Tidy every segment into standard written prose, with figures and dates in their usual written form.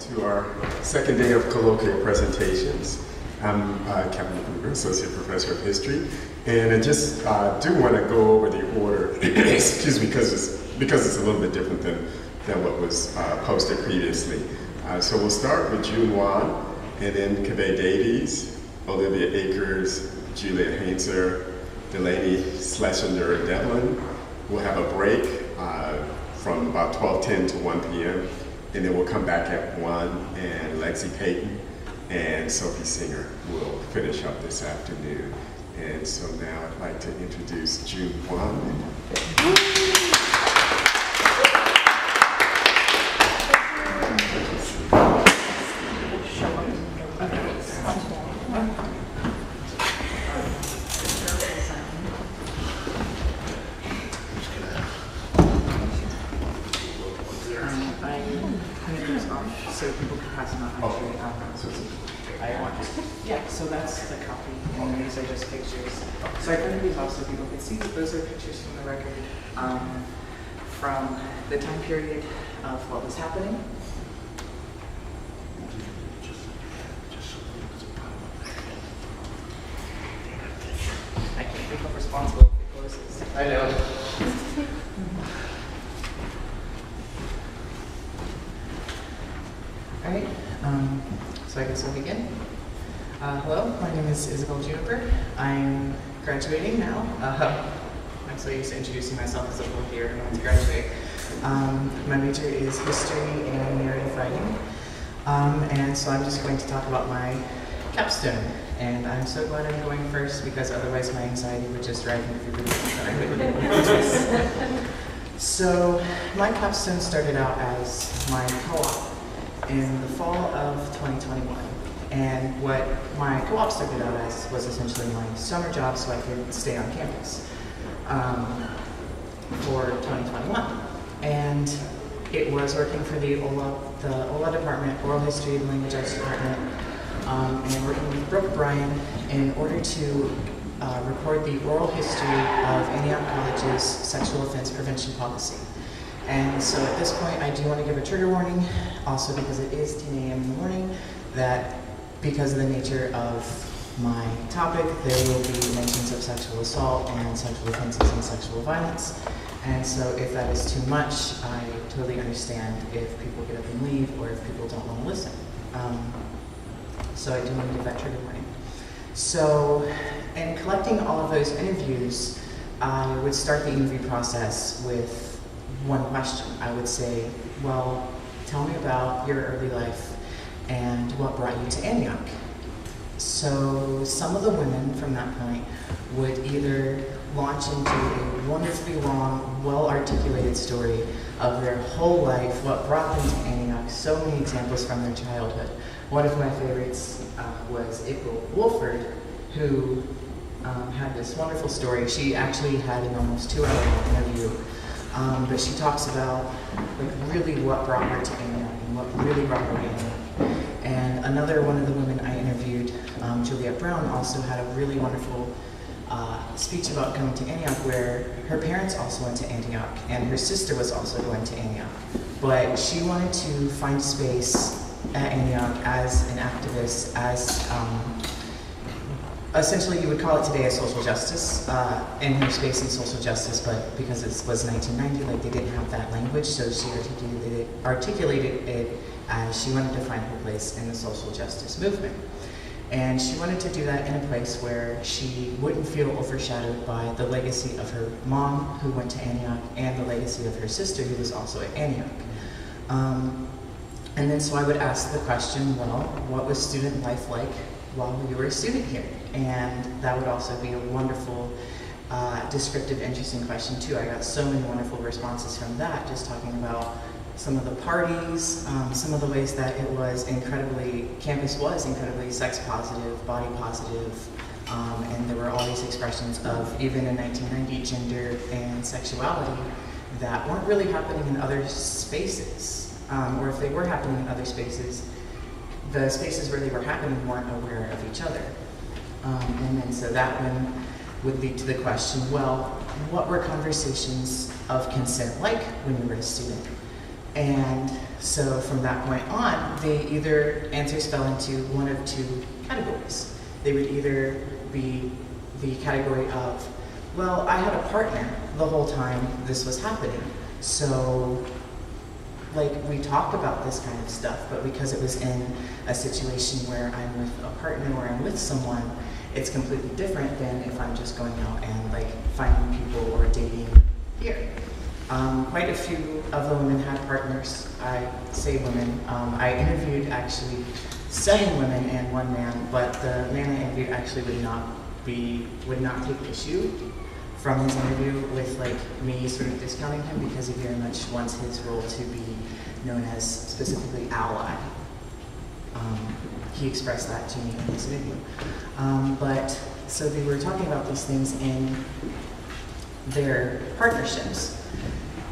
to our second day of Colloquia presentations. I'm Captain Gruber, Associate Professor of History, and I just do want to go over the order, excuse me, because it's a little bit different than what was posted previously. So we'll start with June Wan, and then Kaveh Davies, Olivia Akers, Julia Hanser, Delaney Schlesinger Devlin. We'll have a break from about 12:10 to 1 p.m. And then we'll come back at 1, and Lexi Payton and Sophie Singer will finish up this afternoon. And so now I'd like to introduce June Wan. So people can pass them out actually. Yeah, so that's the copy, and then these are just pictures. So I printed these off so people can see. Those are pictures from the record from the time period of what was happening. I can't think I'm responsible if it closes. I know. All right, so I guess I'll begin. Hello, my name is Isabel Juniper. I'm graduating now. I'm so used to introducing myself as a fourth year when I graduate. My major is history and narrative writing. And so I'm just going to talk about my capstone. And I'm so glad I'm going first because otherwise my anxiety would just drive me through the roof and I wouldn't be able to do this. So my capstone started out as my co-op in the fall of 2021. And what my co-op started out as was essentially my summer job so I could stay on campus for 2021. And it was working for the OLA department, Oral History and Language Arts department, and working with Brooke Bryan in order to record the oral history of Antioch College's sexual offense prevention policy. And so at this point, I do want to give a trigger warning, also because it is 10 a.m. in the morning, that because of the nature of my topic, there will be mentions of sexual assault and sexual offenses and sexual violence. And so if that is too much, I totally understand if people get up and leave or if people don't want to listen. So I do want to give that trigger warning. So in collecting all of those interviews, I would start the interview process with one question. I would say, well, tell me about your early life and what brought you to Antioch. So some of the women from that point would either launch into a wonderfully long, well-articulated story of their whole life, what brought them to Antioch, so many examples from their childhood. One of my favorites was April Wolford, who had this wonderful story. She actually had an almost 2-hour interview. But she talks about really what brought her to Antioch and what really brought her to Antioch. And another one of the women I interviewed, Juliette Brown, also had a really wonderful speech about coming to Antioch, where her parents also went to Antioch and her sister was also going to Antioch. But she wanted to find space at Antioch as an activist, as essentially, you would call it today a social justice, in her space in social justice, but because it was 1990, they didn't have that language, so she articulated it as she wanted to find her place in the social justice movement. And she wanted to do that in a place where she wouldn't feel overshadowed by the legacy of her mom, who went to Antioch, and the legacy of her sister, who was also at Antioch. And then so I would ask the question, well, what was student life like while you were a student here? And that would also be a wonderful, descriptive, interesting question too. I got so many wonderful responses from that, just talking about some of the parties, some of the ways that campus was incredibly sex positive, body positive, and there were all these expressions of, even in 1990, gender and sexuality that weren't really happening in other spaces, or if they were happening in other spaces, the spaces where they were happening weren't aware of each other. And then so that one would lead to the question, well, what were conversations of consent like when you were a student? And so from that point on, answers fell into one of two categories. They would either be the category of, well, I had a partner the whole time this was happening. So, like, we talked about this kind of stuff, but because it was in a situation where I'm with a partner or I'm with someone, it's completely different than if I'm just going out and, like, finding people or dating here. Quite a few of the women had partners. I say women. I interviewed actually 7 women and 1 man, but the man I interviewed actually would not take issue from his interview with like me sort of discounting him because he very much wants his role to be known as specifically ally. He expressed that to me in his interview. So they were talking about these things in their partnerships.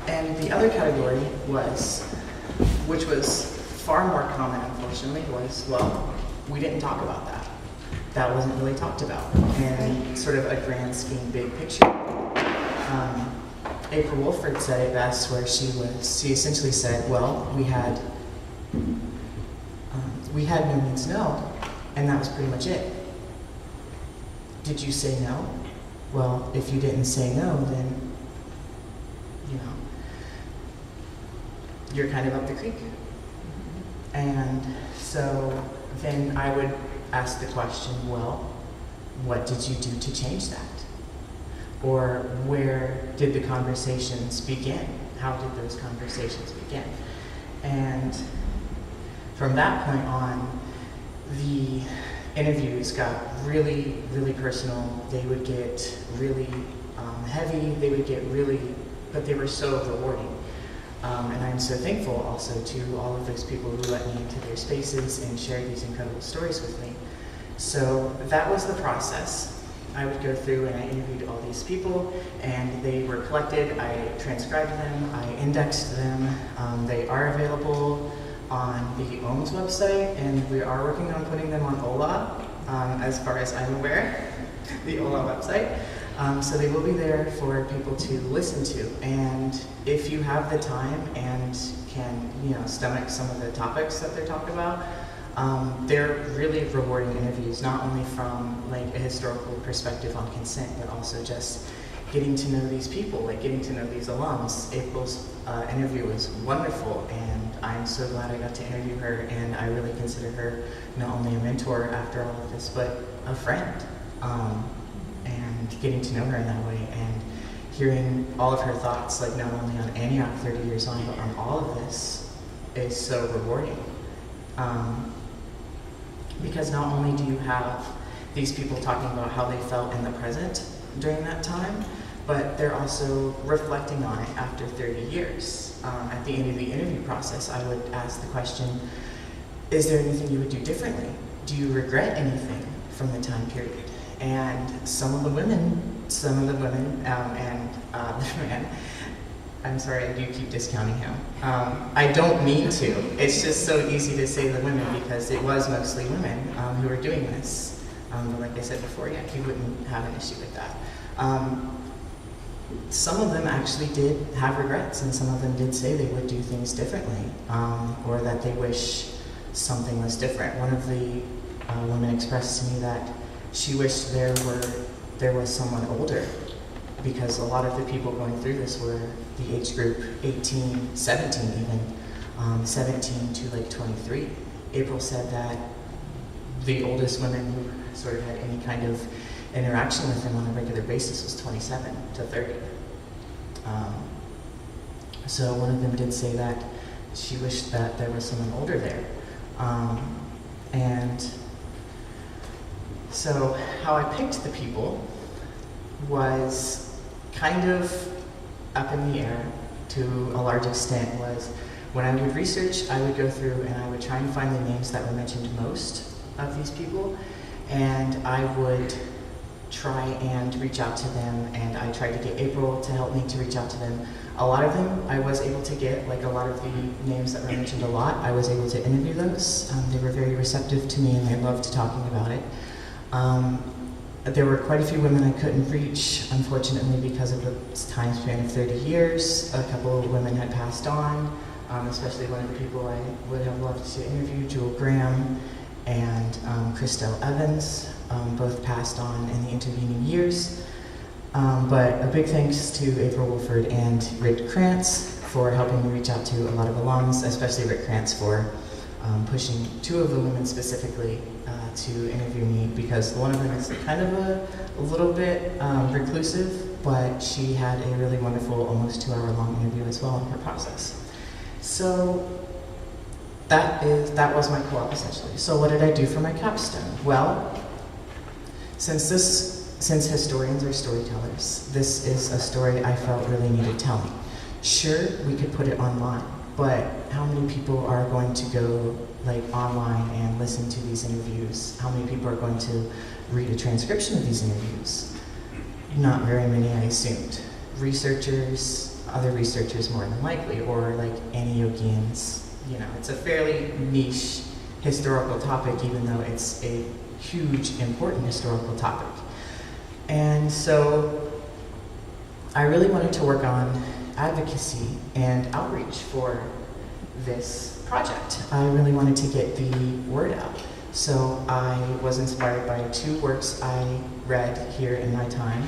And the other category was, which was far more common, unfortunately, was, well, we didn't talk about that. That wasn't really talked about in sort of a grand scheme, big picture. April Wolford said it best, where she essentially said, well, we had no means no, and that was pretty much it. Did you say no? Well, if you didn't say no, then, you're kind of up the creek. And so then I would ask the question, well, what did you do to change that? Or where did the conversations begin? How did those conversations begin? And from that point on, the interviews got really, really personal. They would get really heavy. But they were so rewarding. And I'm so thankful also to all of those people who let me into their spaces and shared these incredible stories with me. So that was the process. I would go through and I interviewed all these people, and they were collected. I transcribed them, I indexed them. They are available on the OMS website, and we are working on putting them on OLA, as far as I'm aware, the OLA website. So they will be there for people to listen to. And if you have the time and can, stomach some of the topics that they're talking about, they're really rewarding interviews, not only from like a historical perspective on consent, but also just getting to know these people, like getting to know these alums. April's interview was wonderful, and I'm so glad I got to interview her, and I really consider her not only a mentor after all of this, but a friend. And getting to know her in that way, and hearing all of her thoughts, like not only on Antioch 30 years on, but on all of this, is so rewarding. Because not only do you have these people talking about how they felt in the present during that time, but they're also reflecting on it after 30 years. At the end of the interview process, I would ask the question, is there anything you would do differently? Do you regret anything from the time period? And some of the women, and the man, I'm sorry, I do keep discounting him. I don't mean to. It's just so easy to say the women because it was mostly women who were doing this. But like I said before, yeah, he wouldn't have an issue with that. Some of them actually did have regrets, and some of them did say they would do things differently, or that they wish something was different. One of the women expressed to me that she wished there was someone older, because a lot of the people going through this were the age group 18, 17 even, 17 to like 23. April said that the oldest women who sort of had any kind of interaction with him on a regular basis was 27 to 30. So one of them did say that she wished that there was someone older there. And so how I picked the people was kind of up in the air to a large extent. Was when I would research, I would go through and I would try and find the names that were mentioned most of these people, and I would try and reach out to them, and I tried to get April to help me to reach out to them. A lot of them I was able to get, like a lot of the names that were mentioned a lot, I was able to interview those. They were very receptive to me and they loved talking about it. There were quite a few women I couldn't reach, unfortunately, because of the time span of 30 years. A couple of women had passed on. especially one of the people I would have loved to interview, Jewel Graham and Christelle Evans, both passed on in the intervening years. But a big thanks to April Wolford and Rick Krantz for helping me reach out to a lot of alums, especially Rick Krantz for pushing two of the women specifically to interview me, because one of them is kind of a little bit reclusive, but she had a really wonderful, almost 2-hour-long interview as well in her process. So that was my co-op essentially. So what did I do for my capstone? Well, since historians are storytellers, this is a story I felt really needed telling. Sure, we could put it online, but how many people are going to go online and listen to these interviews? How many people are going to read a transcription of these interviews? Not very many, I assumed. Researchers, other researchers more than likely, or Antiochians. It's a fairly niche historical topic, even though it's a huge, important historical topic. And so I really wanted to work on advocacy and outreach for this project. I really wanted to get the word out. So I was inspired by 2 works I read here in my time,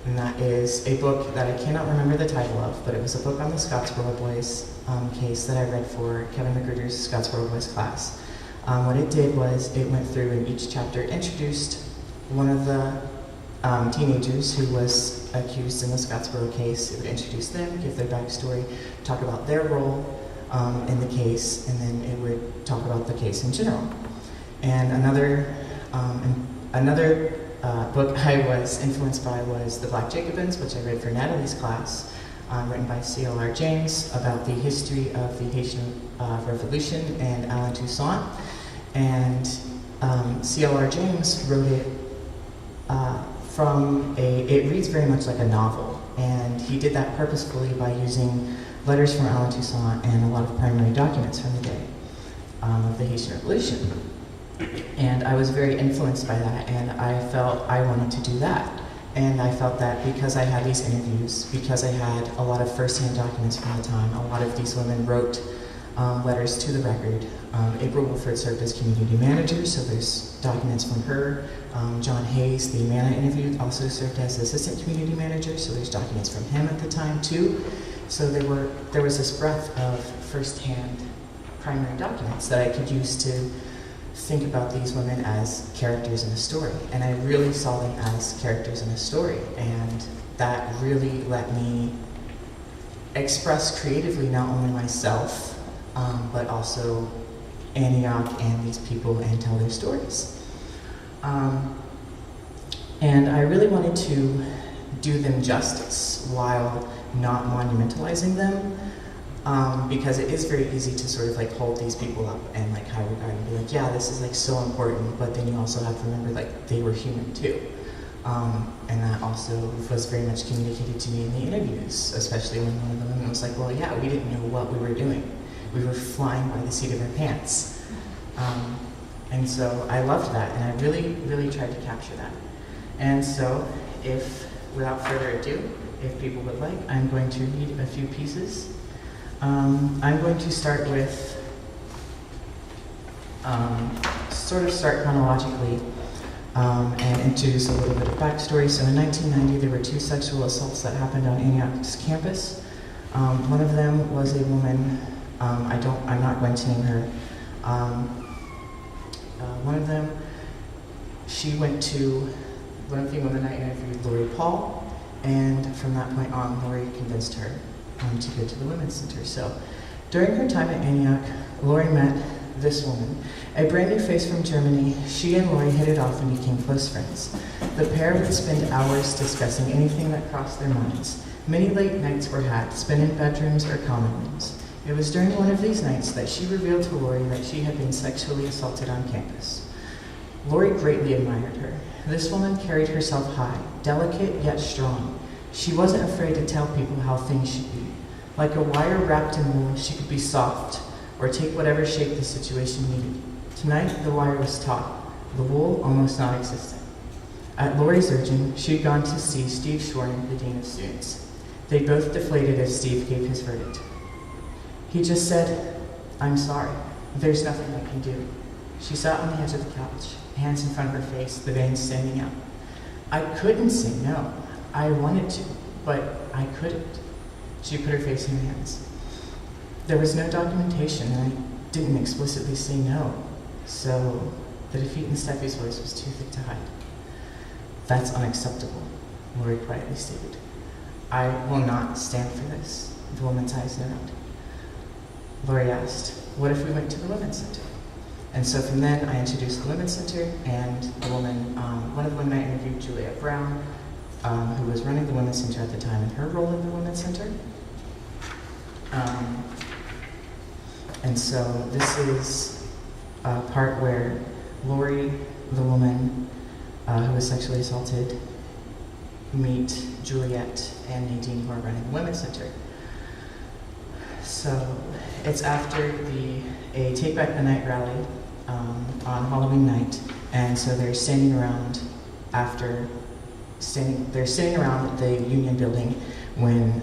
and that is a book that I cannot remember the title of, but it was a book on the Scottsboro Boys case that I read for Kevin Magruder's Scottsboro Boys class. What it did was it went through and each chapter introduced one of the teenagers who was accused in the Scottsboro case. It would introduce them, give their backstory, talk about their role in the case, and then it would talk about the case in general. And another book I was influenced by was The Black Jacobins, which I read for Natalie's class, written by C.L.R. James, about the history of the Haitian Revolution and Alain Toussaint. And C.L.R. James wrote it it reads very much like a novel, and he did that purposefully by using letters from Alain Toussaint and a lot of primary documents from the day of the Haitian Revolution. And I was very influenced by that, and I felt I wanted to do that. And I felt that because I had these interviews, because I had a lot of first-hand documents from the time, a lot of these women wrote letters to the record. April Wolford served as community manager, so there's documents from her. John Hayes, the man I interviewed, also served as assistant community manager, so there's documents from him at the time too. So there was this breadth of first-hand primary documents that I could use to think about these women as characters in a story. And I really saw them as characters in a story, and that really let me express creatively not only myself, but also Antioch and these people, and tell their stories. And I really wanted to do them justice while not monumentalizing them, because it is very easy to sort of hold these people up and high regard and be yeah, this is so important, but then you also have to remember they were human too. And that also was very much communicated to me in the interviews, especially when one of the women was well, yeah, we didn't know what we were doing. We were flying by the seat of our pants. And so I loved that, and I really, really tried to capture that. And so, without further ado, if people would like, I'm going to read a few pieces. I'm going to start with, start chronologically, and introduce a little bit of backstory. So in 1990, there were 2 sexual assaults that happened on Antioch's campus. One of them was a woman, I'm not going to name her. One of them, she went to one of the women I interviewed, Lori Paul, and from that point on, Lori convinced her to go to the Women's Center. So during her time at Antioch, Lori met this woman, a brand new face from Germany. She and Lori hit it off and became close friends. The pair would spend hours discussing anything that crossed their minds. Many late nights were had, spent in bedrooms or common rooms. It was during one of these nights that she revealed to Lori that she had been sexually assaulted on campus. Lori greatly admired her. This woman carried herself high, delicate yet strong. She wasn't afraid to tell people how things should be. Like a wire wrapped in wool, she could be soft or take whatever shape the situation needed. Tonight, the wire was taut, the wool almost non-existent. At Lori's urging, she had gone to see Steve Schwarning, the dean of students. They both deflated as Steve gave his verdict. He just said, "I'm sorry, there's nothing I can do." She sat on the edge of the couch, hands in front of her face, the veins standing out. I couldn't say no. I wanted to, but I couldn't. She put her face in her hands. There was no documentation, and I didn't explicitly say no, so the defeat in Steffi's voice was too thick to hide. "That's unacceptable," Lori quietly stated. "I will not stand for this." The woman's eyes narrowed. Lori asked, "What if we went to the Women's Center?" And so from then, I introduced the Women's Center, and the woman, one of the women I interviewed, Juliet Brown, who was running the Women's Center at the time, and her role in the Women's Center. And so this is a part where Lori, the woman who was sexually assaulted, meet Juliet and Nadine, who are running the Women's Center. So it's after a Take Back the Night rally on Halloween night, and so they're standing around they're sitting around the Union building when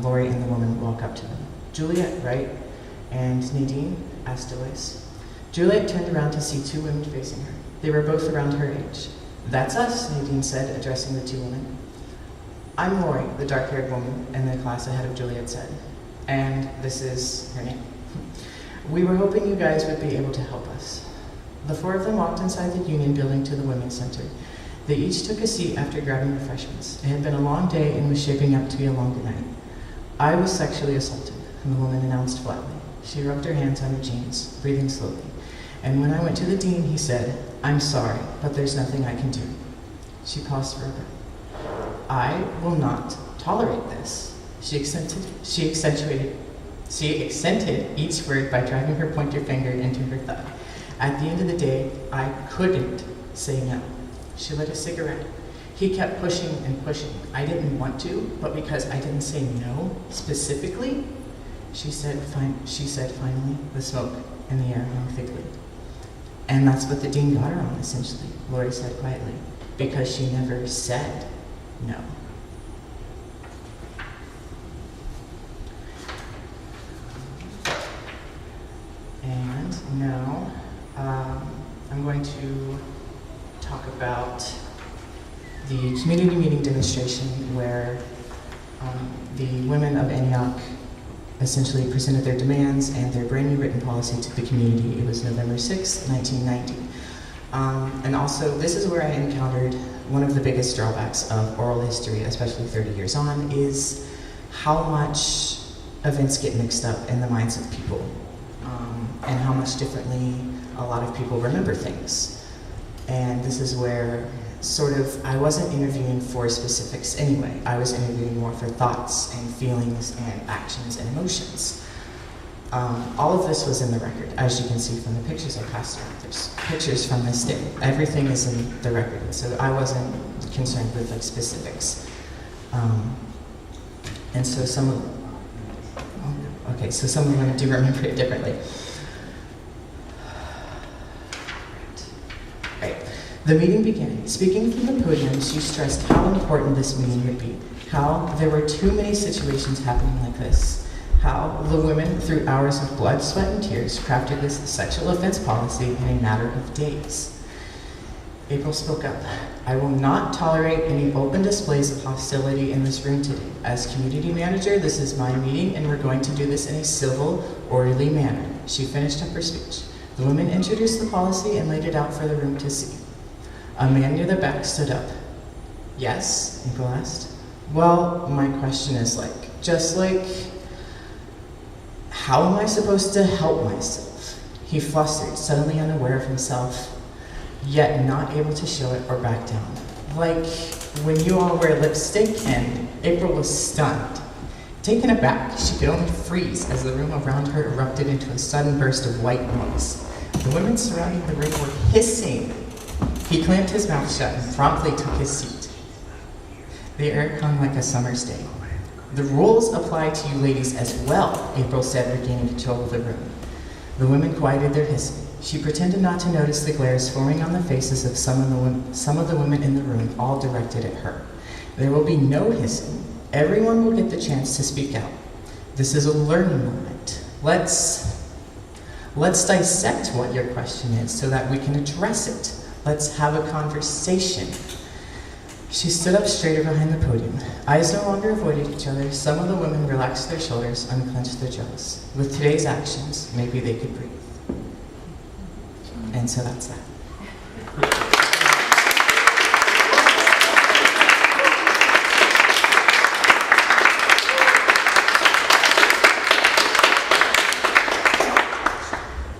Lori and the woman walk up to them. "Juliet, right?" And Nadine asked Davies. Juliet turned around to see two women facing her. They were both around her age. "That's us," Nadine said, addressing the two women. "I'm Lori," the dark-haired woman in the class ahead of Juliet said. "And this is her name. We were hoping you guys would be able to help us." The four of them walked inside the Union building to the Women's Center. They each took a seat after grabbing refreshments. It had been a long day and was shaping up to be a longer night. "I was sexually assaulted," the woman announced flatly. She rubbed her hands on her jeans, breathing slowly. "And when I went to the dean, he said, 'I'm sorry, but there's nothing I can do.'" She paused for a bit. "I will not tolerate this." She accented each word by driving her pointer finger into her thigh. "At the end of the day, I couldn't say no." She lit a cigarette. "He kept pushing and pushing. I didn't want to, but because I didn't say no specifically," she said finally, the smoke in the air hung thickly. "And that's what the dean got her on, essentially," Lori said quietly, "because she never said no." And now I'm going to talk about the community meeting demonstration where the women of Antioch essentially presented their demands and their brand new written policy to the community. It was November 6, 1990. And also, this is where I encountered one of the biggest drawbacks of oral history, especially 30 years on, is how much events get mixed up in the minds of people, and how much differently a lot of people remember things. And this is where I wasn't interviewing for specifics anyway. I was interviewing more for thoughts and feelings and actions and emotions. All of this was in the record, as you can see from the pictures I passed around. There's pictures from this day. Everything is in the record, so I wasn't concerned with specifics. And so some of them do remember it differently. Right. The meeting began. Speaking from the podium, she stressed how important this meeting would be, how there were too many situations happening like this, how the women, through hours of blood, sweat, and tears, crafted this sexual offense policy in a matter of days. April spoke up. "I will not tolerate any open displays of hostility in this room today. As community manager, this is my meeting, and we're going to do this in a civil, orderly manner." She finished up her speech. The women introduced the policy and laid it out for the room to see. A man near the back stood up. "Yes?" April asked. "Well, my question is how am I supposed to help myself?" He flustered, suddenly unaware of himself, yet not able to show it or back down. "Like when you all wear lipstick," and April was stunned. Taken aback, she could only freeze as the room around her erupted into a sudden burst of white noise. The women surrounding the room were hissing. He clamped his mouth shut and promptly took his seat. The air hung like a summer's day. "The rules apply to you ladies as well," April said, regaining control of the room. The women quieted their hissing. She pretended not to notice the glares forming on the faces of some of the women in the room, all directed at her. "There will be no hissing. Everyone will get the chance to speak out. This is a learning moment. let's dissect what your question is so that we can address it. Let's have a conversation. She stood up straighter behind the podium. Eyes no longer avoided each other. Some of the women relaxed their shoulders, unclenched their jaws. With today's actions, maybe they could breathe. And so that's that.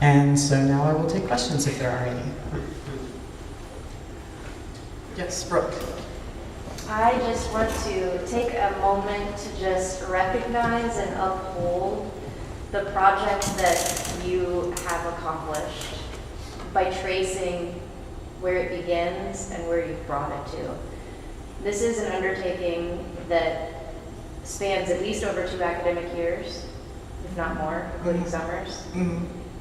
And so now I will take questions if there are any. Yes, Brooke. I just want to take a moment to just recognize and uphold the project that you have accomplished by tracing where it begins and where you've brought it to. This is an undertaking that spans at least over 2 academic years, if not more, including summers.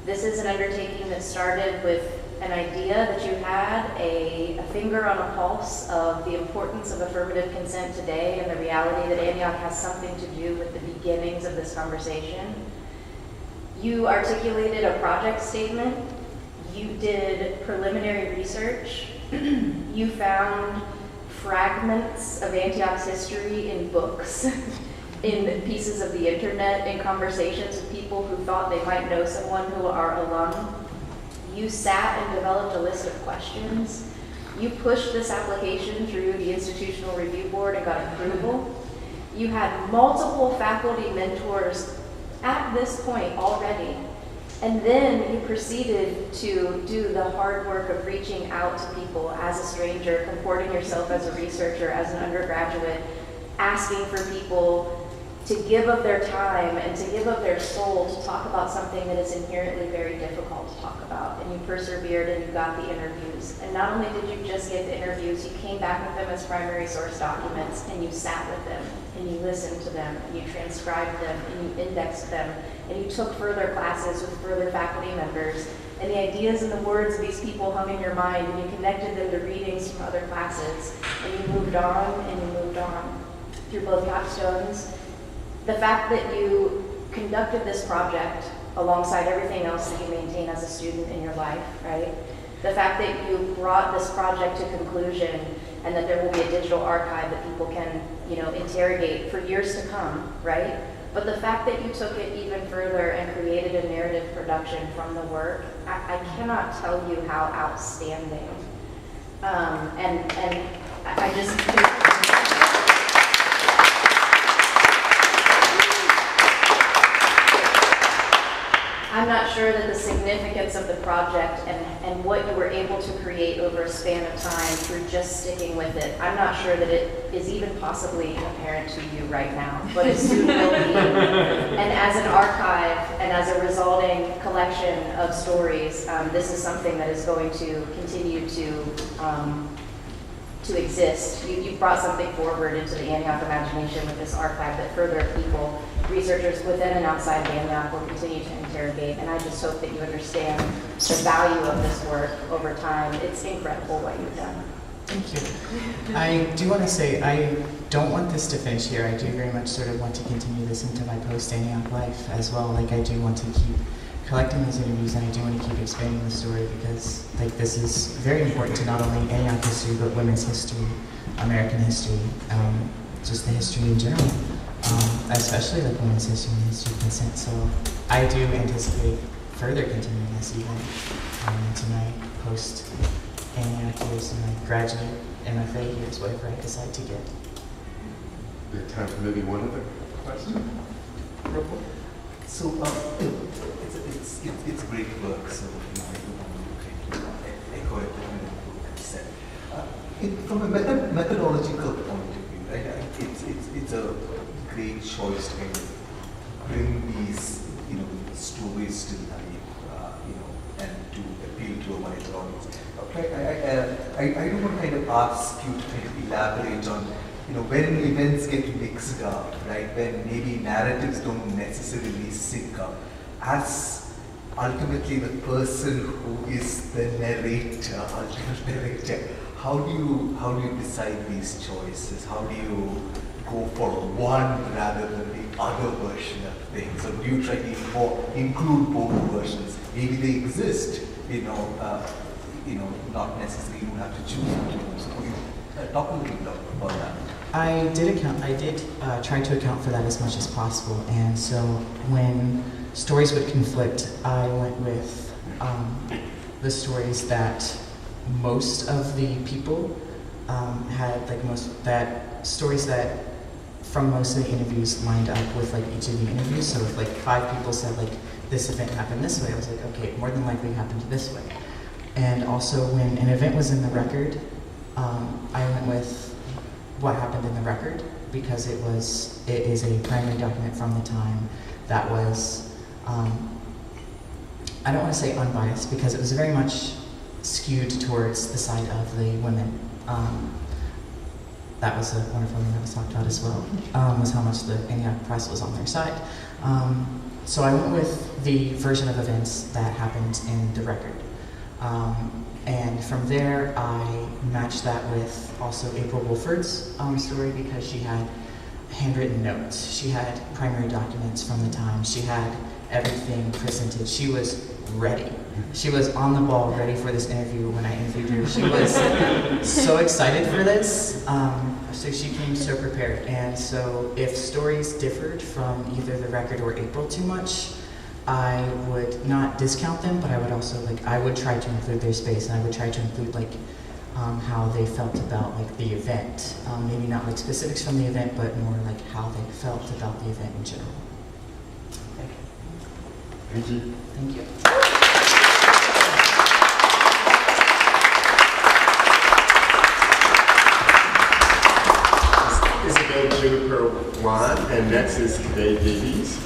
This is an undertaking that started with an idea that you had, a finger on a pulse of the importance of affirmative consent today and the reality that Antioch has something to do with the beginnings of this conversation. You articulated a project statement. You did preliminary research. You found fragments of Antioch's history in books, in pieces of the internet, in conversations with people who thought they might know someone who are alum. You sat and developed a list of questions. You pushed this application through the Institutional Review Board and got approval. You had multiple faculty mentors at this point already. And then you proceeded to do the hard work of reaching out to people as a stranger, comporting yourself as a researcher, as an undergraduate, asking for people to give of their time and to give of their soul to talk about something that is inherently very difficult to talk about. And you persevered and you got the interviews. And not only did you just get the interviews, you came back with them as primary source documents and you sat with them and you listened to them and you transcribed them and you indexed them and you took further classes with further faculty members. And the ideas and the words of these people hung in your mind and you connected them to readings from other classes. And you moved on and you moved on through both capstones. The fact that you conducted this project alongside everything else that you maintain as a student in your life, right? The fact that you brought this project to conclusion and that there will be a digital archive that people can, interrogate for years to come, right? But the fact that you took it even further and created a narrative production from the work, I cannot tell you how outstanding. And I just... I'm not sure that the significance of the project and what you were able to create over a span of time through just sticking with it, I'm not sure that it is even possibly apparent to you right now, but it soon will be. And as an archive and as a resulting collection of stories, this is something that is going to continue to exist. You brought something forward into the Antioch imagination with this archive that further people, researchers within and outside of Antioch, will continue to interrogate. And I just hope that you understand the value of this work over time. It's incredible what you've done. Thank you. I do want to say, I don't want this to finish here. I do very much sort of want to continue this into my post-Antioch life as well. Like, I do want to keep collecting these interviews, and I do want to keep expanding the story because, this is very important to not only Antioch history, but women's history, American history, just the history in general, especially women's history and the history of consent. So I do anticipate further continuing this even into my post-Antioch years and my graduate MFA years, whatever I decide to get. We have time for maybe one other question. So it's great work. So I don't want to echo everything that you said. From a methodological point of view, right? It's a great choice to kind of bring these stories to life, and to appeal to a wider audience. I do want to kind of ask you to kind of elaborate on when events get mixed up, right? When maybe narratives don't necessarily sync up. As ultimately the person who is the narrator, ultimate narrator, how do you decide these choices? How do you go for one rather than the other version of things? Or do you try to include both versions? Maybe they exist, not necessarily you have to choose one. So could you talk a little bit about that? I did try to account for that as much as possible, and so when stories would conflict, I went with the stories that most of the people had, stories that from most of the interviews lined up with each of the interviews. So if 5 people said this event happened this way, I was like, okay, more than likely it happened this way. And also when an event was in the record, I went with what happened in the record, because it is a primary document from the time that was, I don't want to say unbiased, because it was very much skewed towards the side of the women. That was a wonderful thing that was talked about as well, was how much the Antioch press was on their side. So I went with the version of events that happened in the record. And from there, I matched that with also April Wolford's story, because she had handwritten notes. She had primary documents from the time. She had everything presented. She was ready. She was on the ball, ready for this interview when I interviewed her. She was so excited for this. So she came so prepared. And so if stories differed from either the record or April too much, I would not discount them, but I would also I would try to include their space, and I would try to include how they felt about the event. Maybe not specifics from the event, but more how they felt about the event in general. Thank you. Thank you. Isabel Juniper 1, and next is Davies.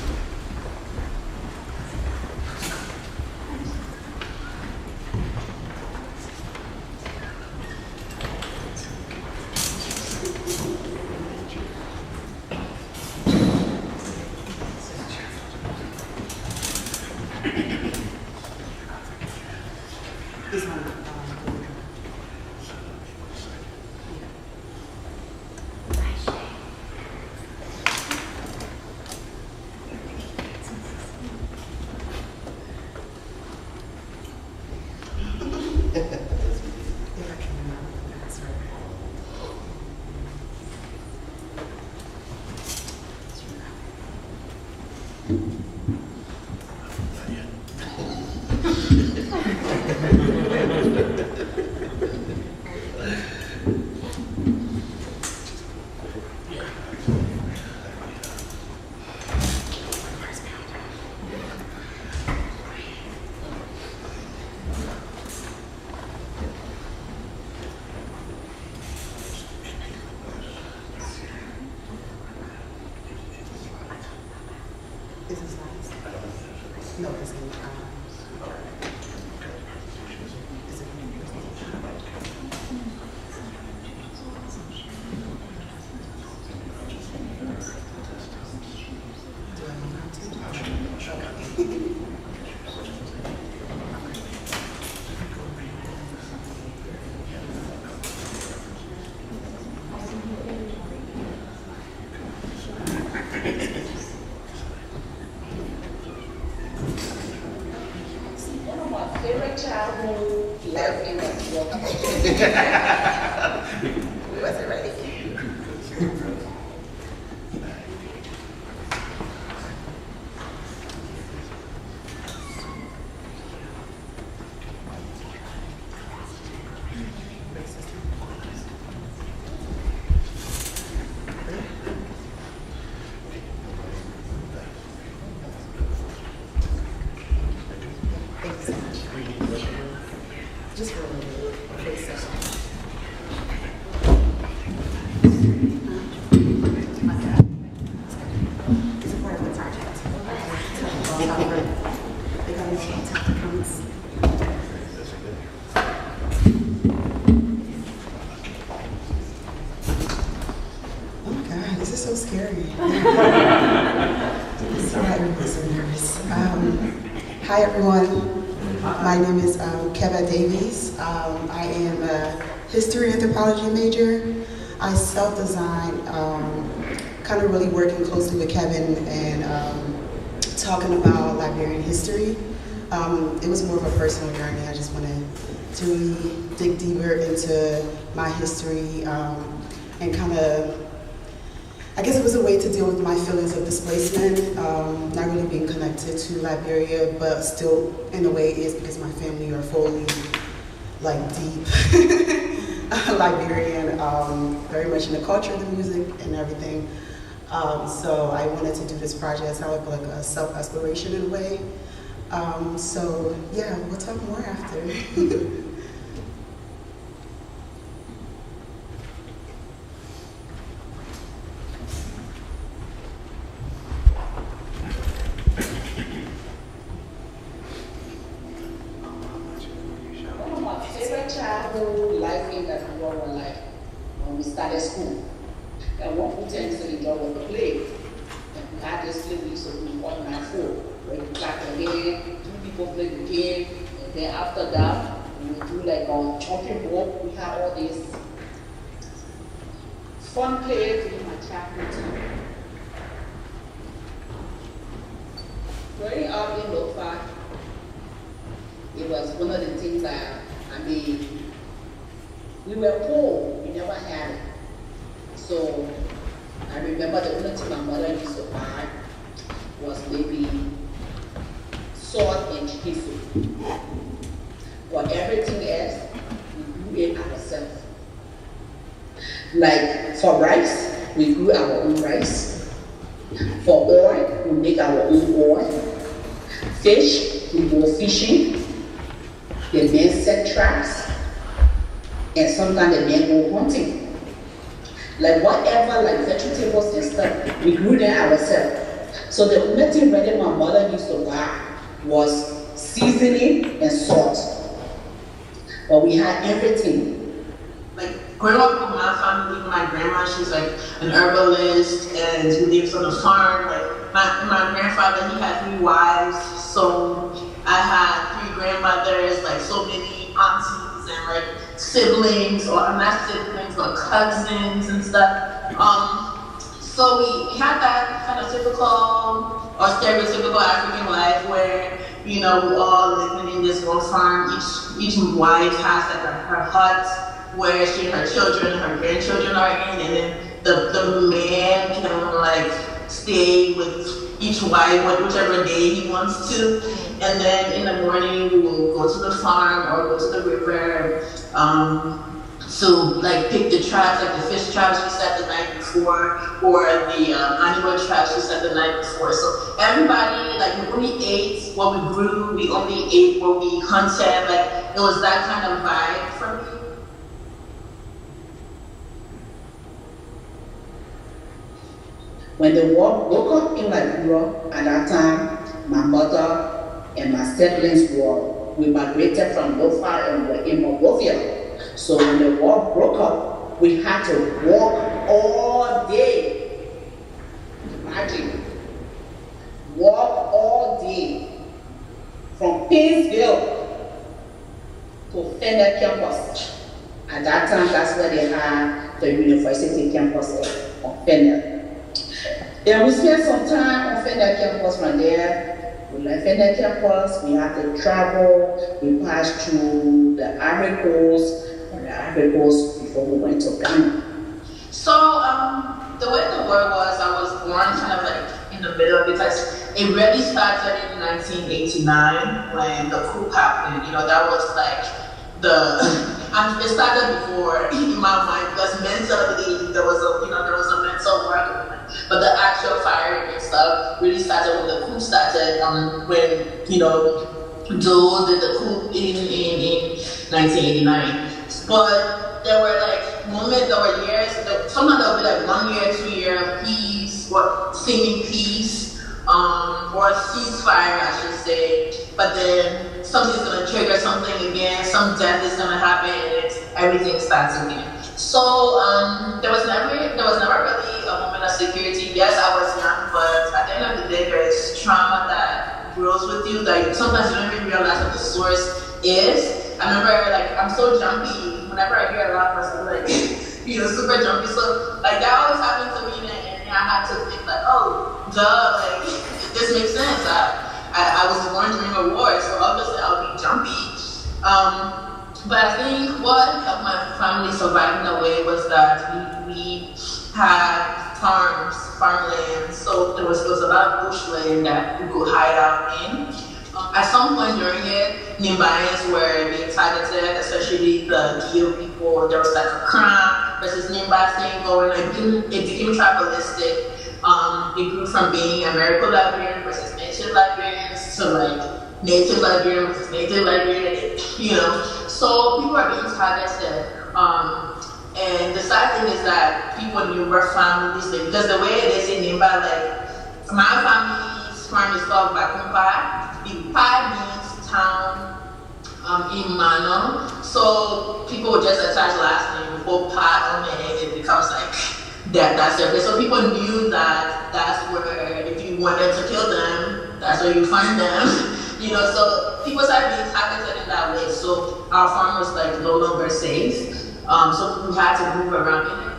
Hi everyone, my name is Davies. I am a history anthropology major. I self-designed kind of really working closely with Kevin and talking about Liberian history. It was more of a personal journey. I just wanted to really dig deeper into my history and kind of, I guess it was a way to deal with my feelings of displacement, not really being connected to Liberia, but still in a way is because my family are fully like deep Liberian, very much in the culture, the music, and everything. So I wanted to do this project as kind of like a self-exploration in a way. So yeah, we'll talk more after. Childhood life in that we were like when we started school. And what we tend to enjoy was the play. And we had this play we used to do 1-9-4, where you clap the hand, 2 people play the game, and then after that, we would do like on jumping rope. We had all these fun plays in my childhood too. Growing up in Lofa, it was one of the things that, we were poor, we never had it. So I remember the only thing my mother used to buy was maybe salt and chicken soup. For everything else, we grew it ourselves. Like for rice, we grew our own rice. For oil, we make our own oil. Fish, we go fishing. The men set traps, and sometimes the men go hunting. Like whatever, like vegetables and stuff, we grew them ourselves. So the only thing really my mother used to buy was seasoning and salt. But we had everything. Like growing up with my family, my grandma, she's like an herbalist, and we lived on a farm. Like my grandfather, he had 3 wives, so I had 3 grandmothers, like so many aunties and like siblings, or not siblings, but cousins and stuff. So we had that kind of typical or stereotypical African life where, you know, we all living in this one farm. Each wife has like her hut where she and her children, her grandchildren are in, and then the man can like stay with each wife whichever day he wants to. And then in the morning we will go to the farm or go to the river to like pick the traps, like the fish traps we set the night before, or the animal traps we set the night before. So everybody, like we only ate what we grew, we only ate what we hunted. Like it was that kind of vibe for me. When the war broke up in Liberia at that time, my mother and my siblings we migrated from Lofa and were in Monrovia. So when the war broke up, we had to walk all day. Imagine. Walk all day from Painesville to Fender campus. At that time, that's where they had the university campus on Fender. Then we spent some time on Fender campus from there. We left Fender campus, we had to travel, we passed through the Ivory Coast, and the Ivory Coast before we went to Ghana. So the way the war was, I was born kind of like in the middle because it really started in 1989 when the coup happened. You know, that was like it started before in my mind because mentally there was a mental work. But the actual firing and stuff really started when the coup started, when, you know, Joe did the coup in 1989. But there were like moments, there were years, sometimes there would be like 1 year, 2 year of peace, or seeming peace, or ceasefire, I should say. But then something's gonna trigger something again, some death is gonna happen, and everything starts again. So there was never really a moment of security. Yes, I was young, but at the end of the day, there is trauma that grows with you that sometimes you don't even realize what the source is. I remember, like, I'm so jumpy. Whenever I hear a lot of person, like, you know, super jumpy. So, like, that always happened to me, and and I had to think like, oh, duh, like this makes sense. I was born during a war, so obviously I'll be jumpy. But I think what helped my family survive in a way was that we had farmland, so there was a lot of bushland that we could hide out in. At some point during it, Nimbayans were being targeted, especially the Dio people. There was like a crime versus Nimba thing going, it became tribalistic. It grew from being American Liberian versus Native Liberians to like Native Liberian versus Native Liberian, you know. So people are being targeted. And the sad thing is that people in Nimba families, because the way it is in Nimba, like my family's farm is called Bakumpa. The Pai means town in Mano. So people would just attach last name, put Pai on it, and it becomes like that's it. So people knew that that's where, if you wanted to kill them, that's where you find them. You know, so people started being targeted in that way. So our farm was like no longer safe. So we had to move around in it.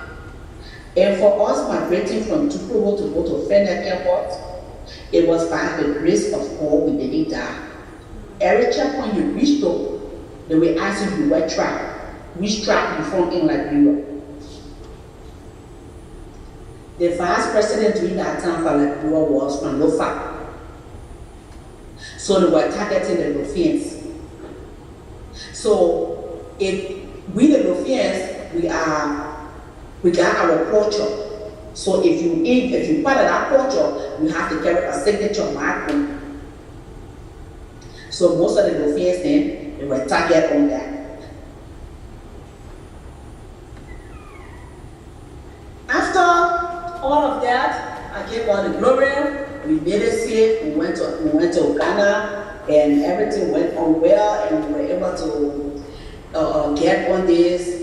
And for us migrating from Tuprovo to go to Fennec Airport, it was by the grace of God we didn't die. Every checkpoint you reached to, they will ask you what tribe, which tribe you from in Liberia. The vice president during that time for Liberia was from Lofa. So they were targeting the Lofians. So we the Lofians, we got our culture. So if you part of that culture, you have to carry a signature mark on. So most of the Lofians then, they were targeted on that. After all of that, I gave all the glory. We made it safe. We went to Ghana, and everything went on well, and we were able to get on this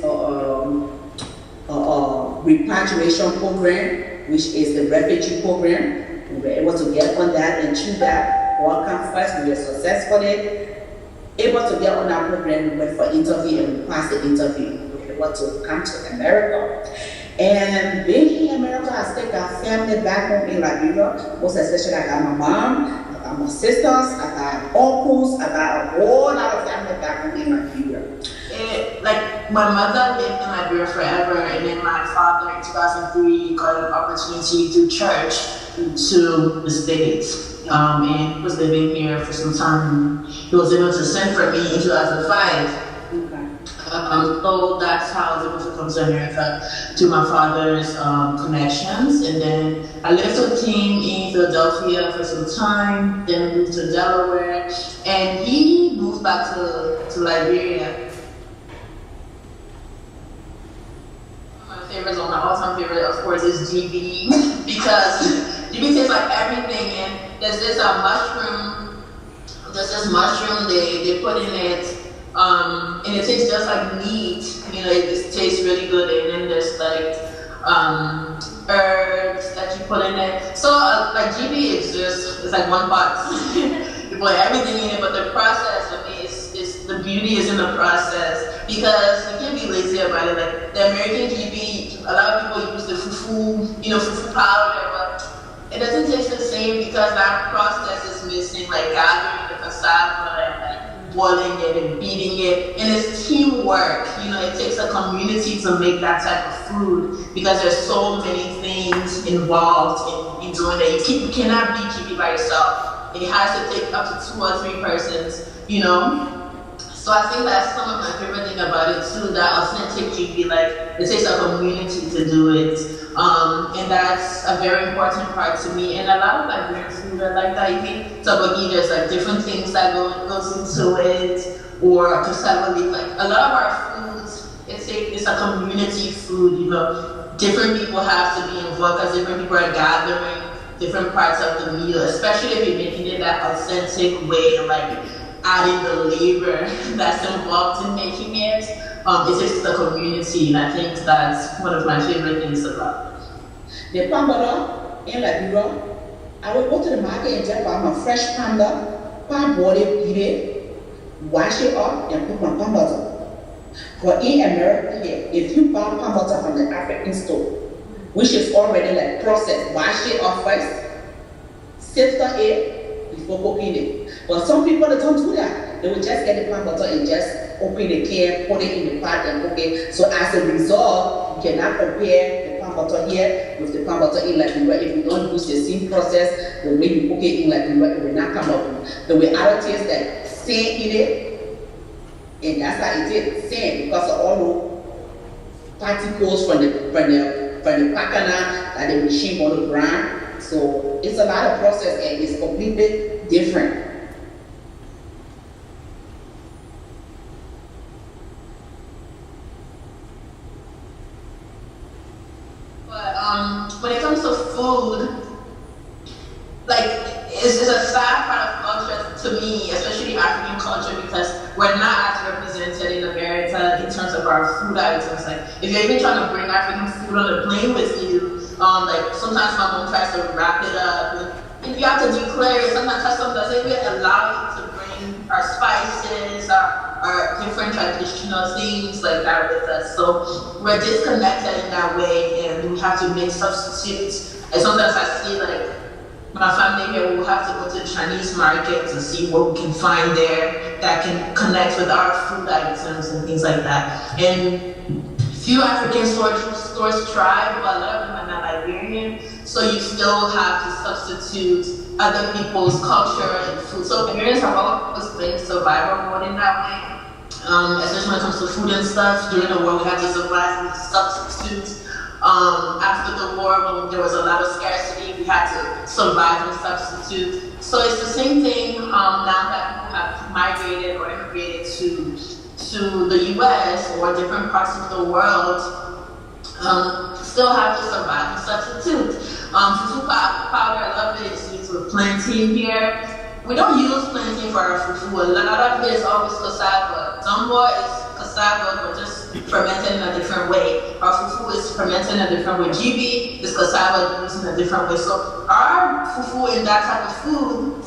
repatriation program, which is the refugee program. We were able to get on that, and through that, welcome first, we were successfully able to get on that program. We went for interview, and we passed the interview. We were able to come to America. And being in America, I still got family back home in Liberia. Most especially, I got my mom, I got my sisters, I got uncles, I got a whole lot of family back home in Liberia. Like my mother lived in Liberia forever, and then my father in 2003 got an opportunity through church to the States. And he was living here for some time. He was able to send for me in 2005. Okay. So that's how I was able to come to America through my father's connections. And then I lived with him in Philadelphia for some time, then moved to Delaware, and he moved back to Liberia. Favorites, on my all-time favorite, of course, is GB, because GB tastes like everything, and there's this mushroom they put in it, and it tastes just like meat. You know, it just tastes really good, and then there's like herbs that you put in it. So like GB exists, it's like one pot. You put everything in it, but the process of it is the beauty is in the process, because you can't be lazy about it. Like the American GB, a lot of people use the fufu powder, but it doesn't taste the same because that process is missing, like gathering the cassava and like boiling it and beating it. And it's teamwork. You know, it takes a community to make that type of food, because there's so many things involved in doing it. You cannot be GB by yourself. It has to take up to 2 or 3 persons, you know. So I think that's some of my favorite thing about it too, that authentic GB, like it takes a community to do it. And that's a very important part to me. And a lot of Liberian food are like that. You can tabagi, there's like different things that goes into it, or cassava leaf. Like a lot of our foods, it's a community food, you know. Different people have to be involved because different people are gathering different parts of the meal, especially if you're making it that authentic way, like adding the labor that's involved in making it. It's just the community, and I think that's one of my favorite things about it. The palm butter in Liberia, I would go to the market and just buy my fresh palm boil it, beat it, wash it up, and put my palm butter. But in America here, if you buy palm butter from the African store, which is already like processed. Wash it off first, sift it before cooking it. But some people they don't do that. They will just get the palm butter and just open the can, put it in the pot and cook it. So as a result, you cannot compare the palm butter here with the palm butter in Liberia. If you don't use the same process, the way you cook it in Liberia, it will not come out. There were other things like sand in it, and that's how it is, sand, because of all the particles from the pakana that the machine on the ground. So it's a lot of process and it's completely different. But when it comes to food, like it's a sad part of culture to me, especially African culture, because we're not as represented in America in terms of our food items. Like if you're even trying to bring African food on the plane with you, like sometimes my mom tries to wrap it up. And you have to declare it. Sometimes customs doesn't even allow you to bring our spices, our different traditional things like that with us. So we're disconnected in that way, and we have to make substitutes. And sometimes I see like my family here will have to go to the Chinese market to see what we can find there that can connect with our food items and things like that. And few African stores try, but a lot of them are not Liberian, so you still have to substitute other people's culture and food. So Liberians have always been survival mode in that way, especially when it comes to food and stuff. During the war, we had to survive with substitutes. After the war, when there was a lot of scarcity, we had to survive and substitute. So it's the same thing now that people have migrated or immigrated to the US or different parts of the world, still have to survive and substitute. Fufu powder, I love it, it's used with plantain here. We don't use plantain for our fufu. A lot of it is always cassava. Dumbo is cassava, but just fermented in a different way. Our fufu is fermented in a different way. GB is cassava used in a different way. So our fufu in that type of food,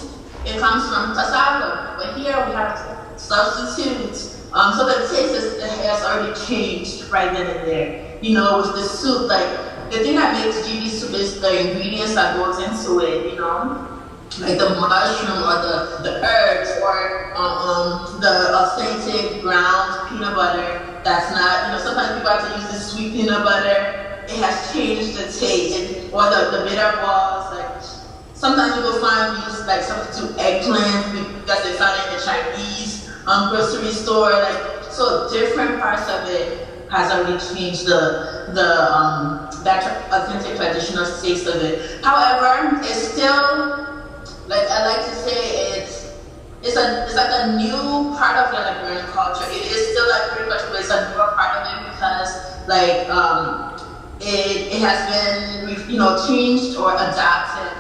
it comes from cassava. But here we have to substitute. So the taste has already changed right then and there. You know, with the soup, like the thing that makes GB soup is the ingredients that goes into it, you know? Like the mushroom or the herbs or the authentic ground peanut butter that's not, you know, sometimes people have to use this sweet peanut butter. It has changed the taste. Or the bitter balls, like sometimes you will find use like substitute eggplant because they found it in the Chinese grocery store. Like, so different parts of it has already changed that authentic traditional taste of it. However, it's still, like I like to say, it's like a new part of the Liberian culture. It is still Liberian culture, but it's a newer part of it because like it has been, you know, changed or adapted.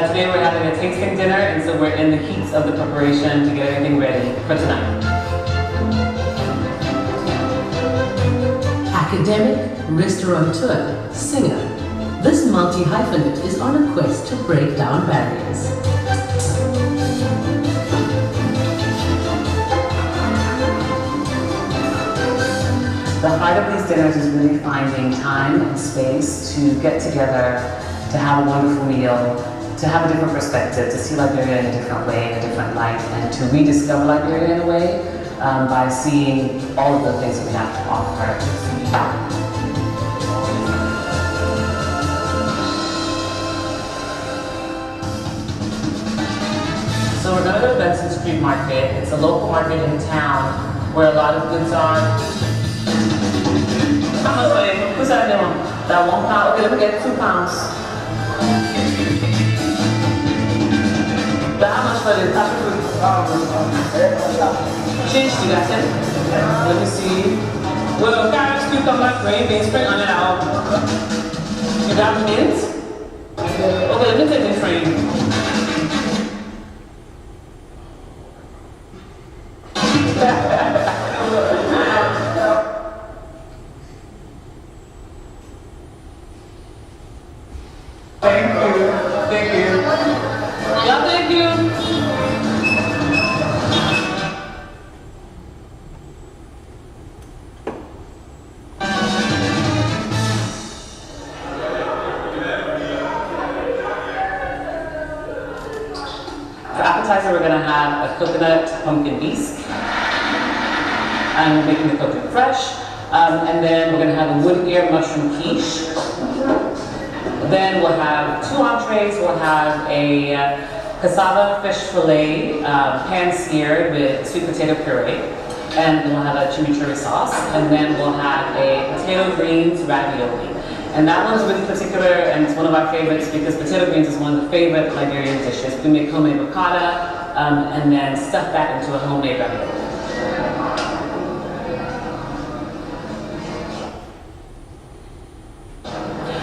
Today we're having a tasting dinner, and so we're in the heats of the preparation to get everything ready for tonight. Academic, restaurateur, singer. This multi-hyphenate is on a quest to break down barriers. The heart of these dinners is really finding time and space to get together, to have a wonderful meal, to have a different perspective, to see Liberia in a different way, in a different light, and to rediscover Liberia in a way by seeing all of the things that we have to offer. So we're going to the Benson Street Market. It's a local market in town where a lot of goods are. How much for it? Who's that doing? That £1? Okay, let me get £2. How much for this? Change to that. Let me see. Well, carrots, cucumber, green beans, spring onion out. You got mint? Okay, let me take this for you. coconut pumpkin bisque. And we're making the coconut fresh. And then we're going to have a wood ear mushroom quiche. Then we'll have 2 entrees. We'll have a cassava fish fillet, pan-seared with sweet potato puree. And we'll have a chimichurri sauce. And then we'll have a potato greens ravioli. And that one's really particular, and it's one of our favorites because potato greens is one of the favorite Liberian dishes. We make homemade ricotta, and then stuff that into a homemade ravioli.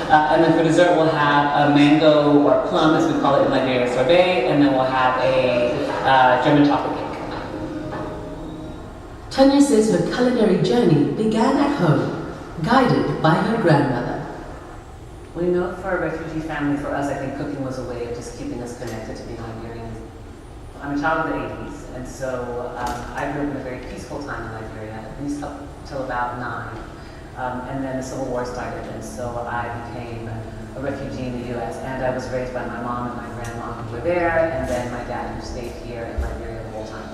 And then for dessert, we'll have a mango or plum, as we call it in Liberia, sorbet, and then we'll have a German chocolate cake. Tanya says her culinary journey began at home, guided by her grandmother. Well, you know, for a refugee family, for us, I think cooking was a way of just keeping us connected to being Liberians. I'm a child of the 80s, and so I grew up in a very peaceful time in Liberia, at least up till about 9. And then the Civil War started, and so I became a refugee in the U.S., and I was raised by my mom and my grandma who were there, and then my dad who stayed here in Liberia the whole time.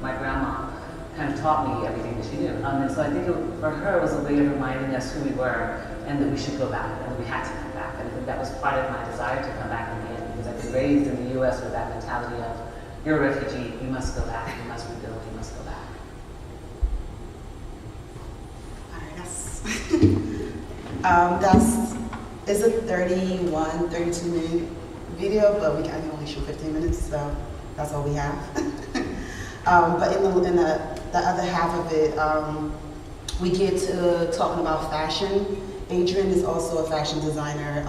My grandma kind of taught me everything that she knew. And so I think for her it was a way of reminding us who we were and that we should go back, and we had to come back. And I think that was part of my desire to come back in the end, because I've been raised in the U.S. with that mentality of, you're a refugee, you must go back, you must rebuild, you must go back. It's a 32 minute video, but we can only shoot 15 minutes, so that's all we have. But in the other half of it, we get to talking about fashion. Adrian is also a fashion designer,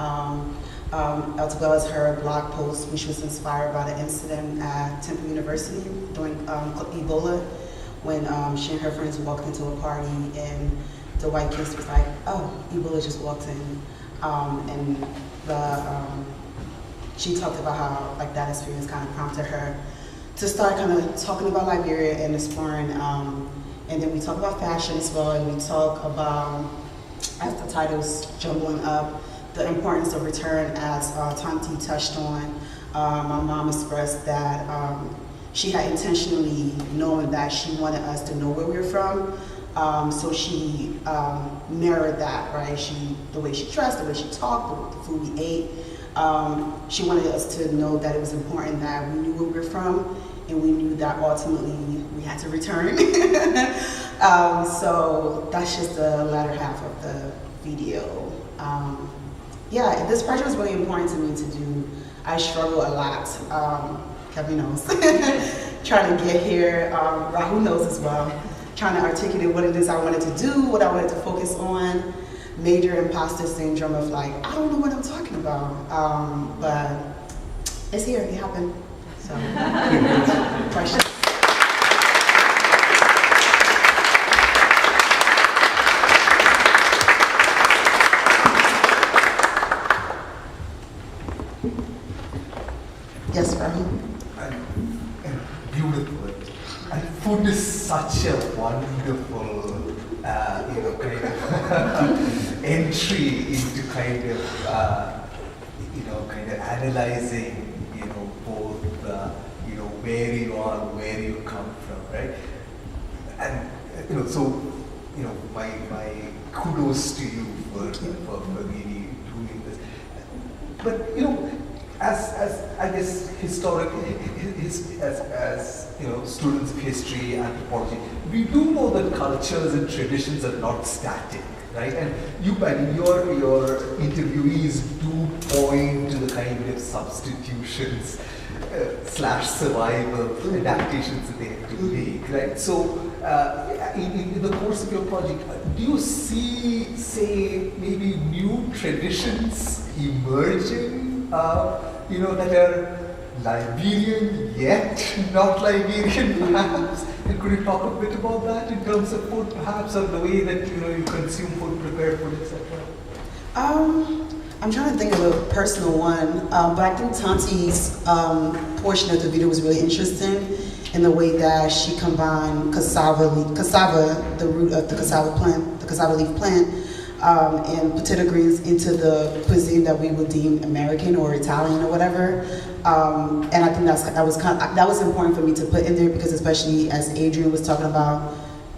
as well as her blog post, which was inspired by the incident at Temple University during Ebola, when she and her friends walked into a party and the white kids was like, oh, Ebola just walked in. And she talked about how that experience kind of prompted her to start kind of talking about Liberia and exploring. And then we talk about fashion as well, and we talk about, as the title's jumbling up, the importance of return, as Tanti touched on. My mom expressed that she had intentionally known that she wanted us to know where we were from. So she mirrored that, right? The way she dressed, the way she talked, the food we ate. She wanted us to know that it was important that we knew where we were from, and we knew that ultimately we had to return. So that's just the latter half of the video. Yeah, this project was really important to me to do. I struggle a lot. Kevin knows. Trying to get here. Rahul knows as well. Trying to articulate what it is I wanted to do, what I wanted to focus on. Major imposter syndrome of I don't know what I'm talking about. But it's here, it happened. So, questions? Yes, Rahul? Beautiful. And food is such a wonderful, kind of entry into kind of analyzing, both, where you are, where you come from, right? And my kudos to you for really doing this. But as I guess historically, as students of history, anthropology, we do know that cultures and traditions are not static, right? And your interviewees do point to the kind of substitutions / survival adaptations that they have to make, right? So, in the course of your project, do you see, say, maybe new traditions emerging, that are Liberian yet not Liberian, perhaps? And could you talk a bit about that in terms of food, perhaps, or the way that you consume food, prepare food, etc.? I'm trying to think of a personal one, but I think Tanti's portion of the video was really interesting in the way that she combined cassava, the root of the cassava plant, the cassava leaf plant, and potato greens into the cuisine that we would deem American or Italian or whatever. And I think that was important for me to put in there, because especially as Adrian was talking about,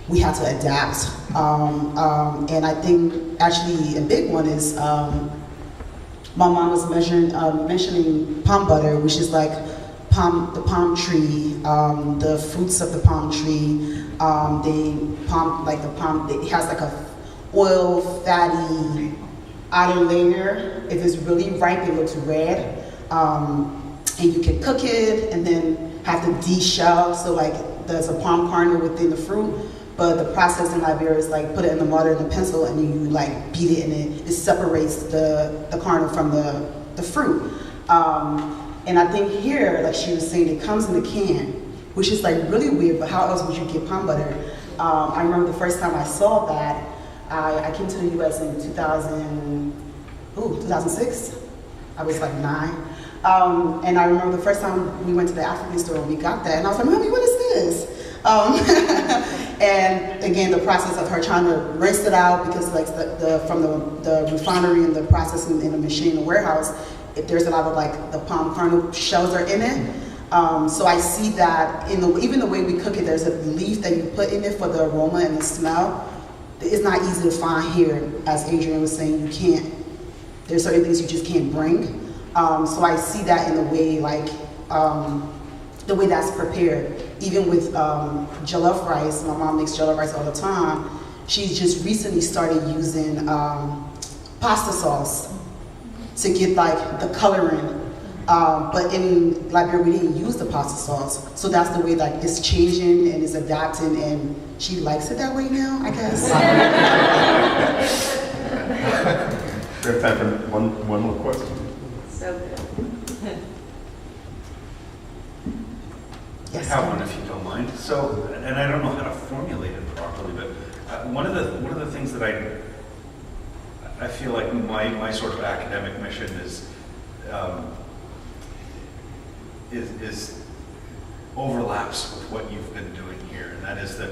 we had to adapt. And I think actually a big one is my mom was mentioning palm butter, which is like the palm tree, the fruits of the palm tree. It has like a oil, fatty outer layer. If it's really ripe, it looks red. And you can cook it and then have the deshell. So like there's a palm kernel within the fruit, but the process in Liberia is like put it in the water and the pencil, and you like beat it, and it separates the kernel from the fruit. And I think here, like she was saying, it comes in a can, which is like really weird, but how else would you get palm butter? I remember the first time I saw that, I came to the US in 2006. I was like 9. And I remember the first time we went to the African store and we got that, and I was like, Mommy, what is this? And again, the process of her trying to rinse it out, because like from the refinery and the processing in the machine in the warehouse, there's a lot of like the palm kernel shells are in it. So I see that even the way we cook it, there's a leaf that you put in it for the aroma and the smell. It's not easy to find here, as Adrian was saying. There's certain things you just can't bring. So I see that in the way the way that's prepared. Even with jollof rice, my mom makes jollof rice all the time. She's just recently started using pasta sauce to get like the coloring. But in Liberia, we didn't use the pasta sauce. So that's the way like it's changing and it's adapting, and she likes it that way now, I guess. We have time for one more question. So good. I have one, if you don't mind. So, and I don't know how to formulate it properly, but one of the things that I feel like my sort of academic mission is overlaps with what you've been doing here, and that is that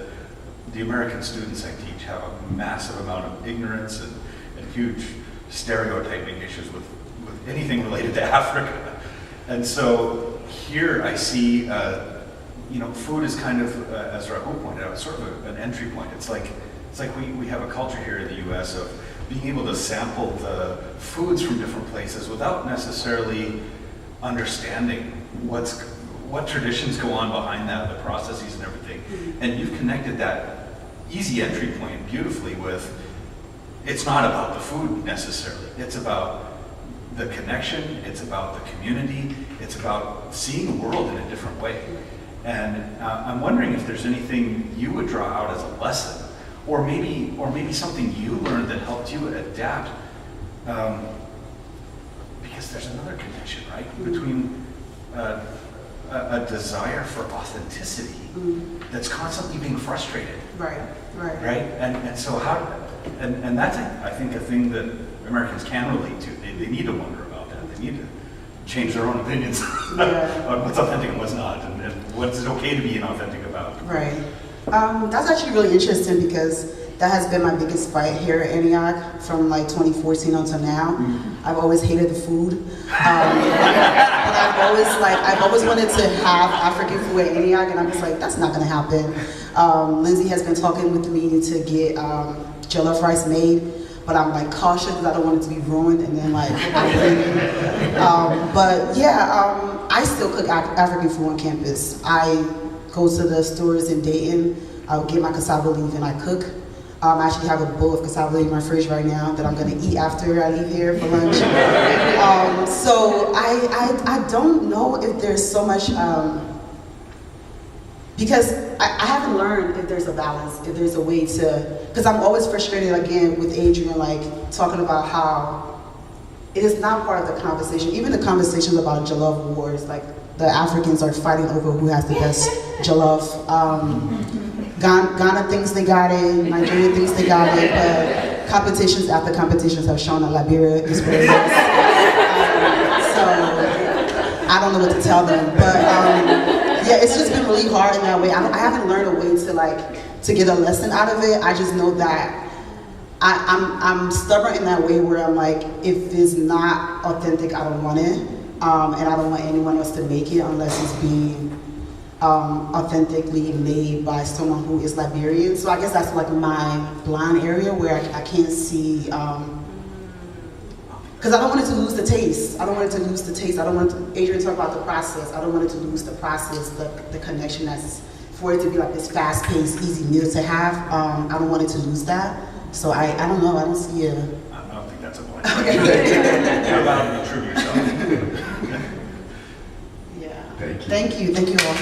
the American students I teach have a massive amount of ignorance and huge stereotyping issues with anything related to Africa. And so here I see, food is kind of, as Rahul pointed out, sort of an entry point. It's like we have a culture here in the US of being able to sample the foods from different places without necessarily understanding what traditions go on behind that, the processes and everything. And you've connected that easy entry point beautifully with, it's not about the food necessarily. It's about the connection, it's about the community, it's about seeing the world in a different way. And I'm wondering if there's anything you would draw out as a lesson, or maybe something you learned that helped you adapt, because there's another connection, right, between a desire for authenticity that's constantly being frustrated. Right. And so and that's, I think, a thing that Americans can relate to. They need to wonder about that. They need to change their own opinions on what's authentic and what's not, and what's it okay to be inauthentic about. Right. That's actually really interesting, because that has been my biggest fight here at Antioch from like 2014 until now. I've always hated the food. And I've always wanted to have African food at Antioch, and I'm just like, that's not gonna happen. Lindsay has been talking with me to get jollof rice made, but I'm like cautious because I don't want it to be ruined and then like I still cook African food on campus. I go to the stores in Dayton, I'll get my cassava leaf and I cook. I actually have a bowl of cassava leaf in my fridge right now that I'm gonna eat after I leave here for lunch. So I don't know if there's so much, because I haven't learned if there's a balance, if there's a way to, because I'm always frustrated again with Adrian, like talking about how it is not part of the conversation. Even the conversations about jollof wars, like the Africans are fighting over who has the best jollof. Ghana thinks they got it, Nigeria thinks they got it, but competitions after competitions have shown that Liberia is what it is. So I don't know what to tell them, but it's just been really hard in that way. I haven't learned a way to get a lesson out of it. I just know that I'm stubborn in that way where I'm like, if it's not authentic, I don't want it, and I don't want anyone else to make it unless it's being authentically made by someone who is Liberian. So I guess that's like my blind area where I can't see, because I don't want it to lose the taste. I don't want it to lose the taste. I don't want Adrian talk about the process. I don't want it to lose the process, the connection that's, for it to be like this fast-paced, easy meal to have. I don't want it to lose that. So I don't know, I don't see a... I don't think that's a point. Okay. You're allowed to be true to yourself. Yeah. Thank you. Thank you all.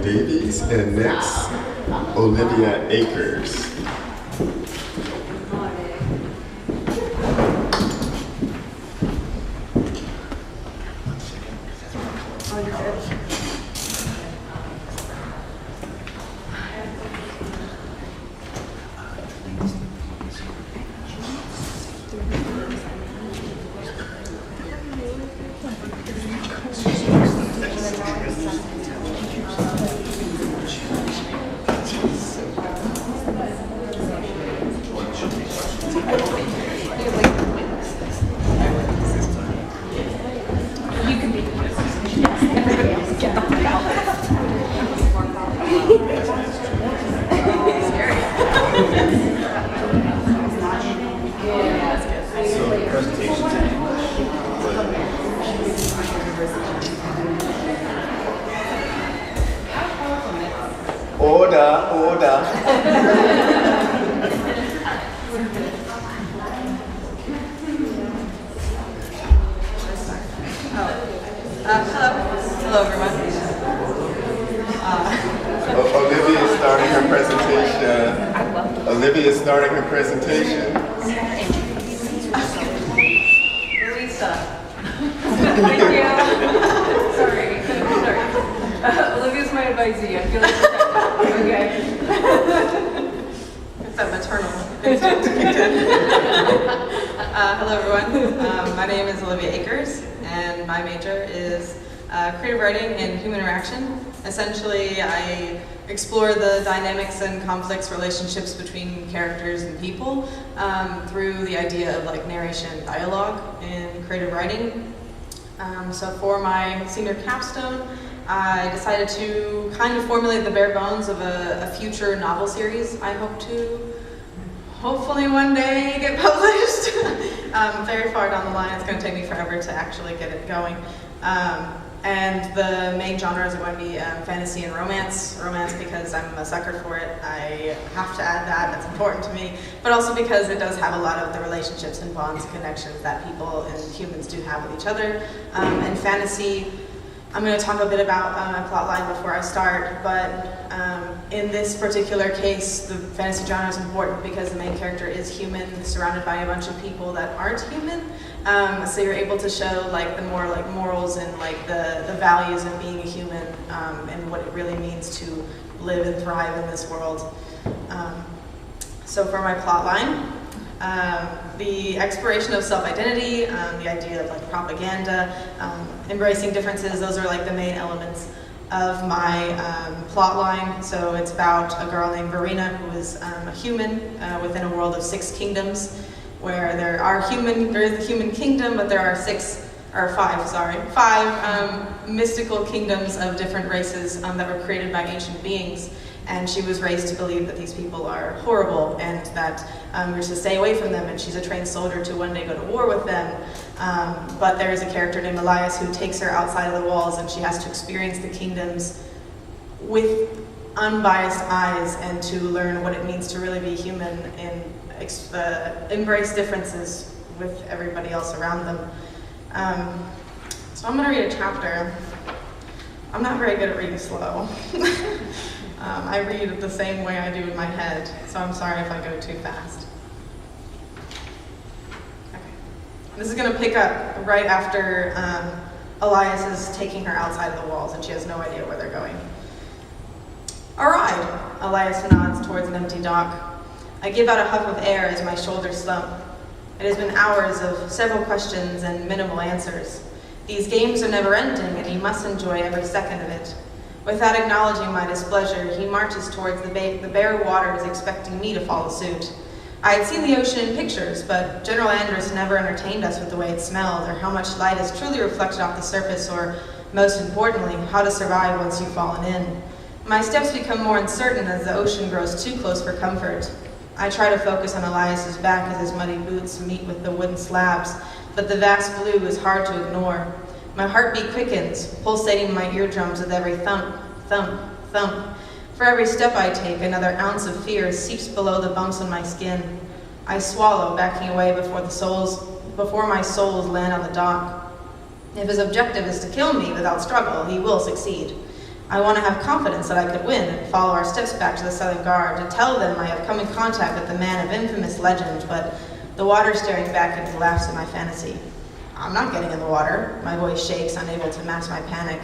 Davies, and next, Olivia Akers. Hello everyone. Olivia is starting her presentation. Olivia is starting her presentation. Lisa. Thank you. Sorry. Olivia's my advisee. I feel like okay. It's that maternal instinct kicked in. Hello everyone. My name is Olivia Akers, and my major is creative writing and human interaction. Essentially, I explore the dynamics and complex relationships between characters and people through the idea of like narration and dialogue in creative writing. So for my senior capstone, I decided to kind of formulate the bare bones of a future novel series I hope to hopefully one day get published. Very far down the line, it's going to take me forever to actually get it going. And the main genres are going to be fantasy and romance. Romance because I'm a sucker for it. I have to add that, that's important to me. But also because it does have a lot of the relationships and bonds and connections that people and humans do have with each other. And fantasy, I'm going to talk a bit about my plot line before I start, but in this particular case, the fantasy genre is important because the main character is human, surrounded by a bunch of people that aren't human. So you're able to show like the more like morals and like the values of being a human and what it really means to live and thrive in this world. So for my plot line, the exploration of self-identity, the idea of like propaganda, embracing differences, those are like the main elements of my plot line. So it's about a girl named Verena who is a human within a world of 6 kingdoms, where there is the human kingdom, but there are 5 mystical kingdoms of different races that were created by ancient beings. And she was raised to believe that these people are horrible and that we're to stay away from them, and she's a trained soldier to one day go to war with them. But there is a character named Elias who takes her outside of the walls, and she has to experience the kingdoms with unbiased eyes and to learn what it means to really be human and embrace differences with everybody else around them. So I'm going to read a chapter. I'm not very good at reading slow. I read the same way I do in my head, so I'm sorry if I go too fast. Okay. This is going to pick up right after Elias is taking her outside of the walls and she has no idea where they're going. All right, Elias nods towards an empty dock. I give out a huff of air as my shoulders slump. It has been hours of several questions and minimal answers. These games are never ending, and he must enjoy every second of it. Without acknowledging my displeasure, he marches towards the bare waters, expecting me to follow suit. I had seen the ocean in pictures, but General Andrus never entertained us with the way it smelled, or how much light is truly reflected off the surface, or, most importantly, how to survive once you've fallen in. My steps become more uncertain as the ocean grows too close for comfort. I try to focus on Elias's back as his muddy boots meet with the wooden slabs, but the vast blue is hard to ignore. My heartbeat quickens, pulsating in my eardrums with every thump, thump, thump. For every step I take, another ounce of fear seeps below the bumps on my skin. I swallow, backing away before my soles land on the dock. If his objective is to kill me without struggle, he will succeed. I want to have confidence that I could win and follow our steps back to the Southern Guard, to tell them I have come in contact with the man of infamous legend, but the water staring back into the laughs of my fantasy. I'm not getting in the water. My voice shakes, unable to mask my panic.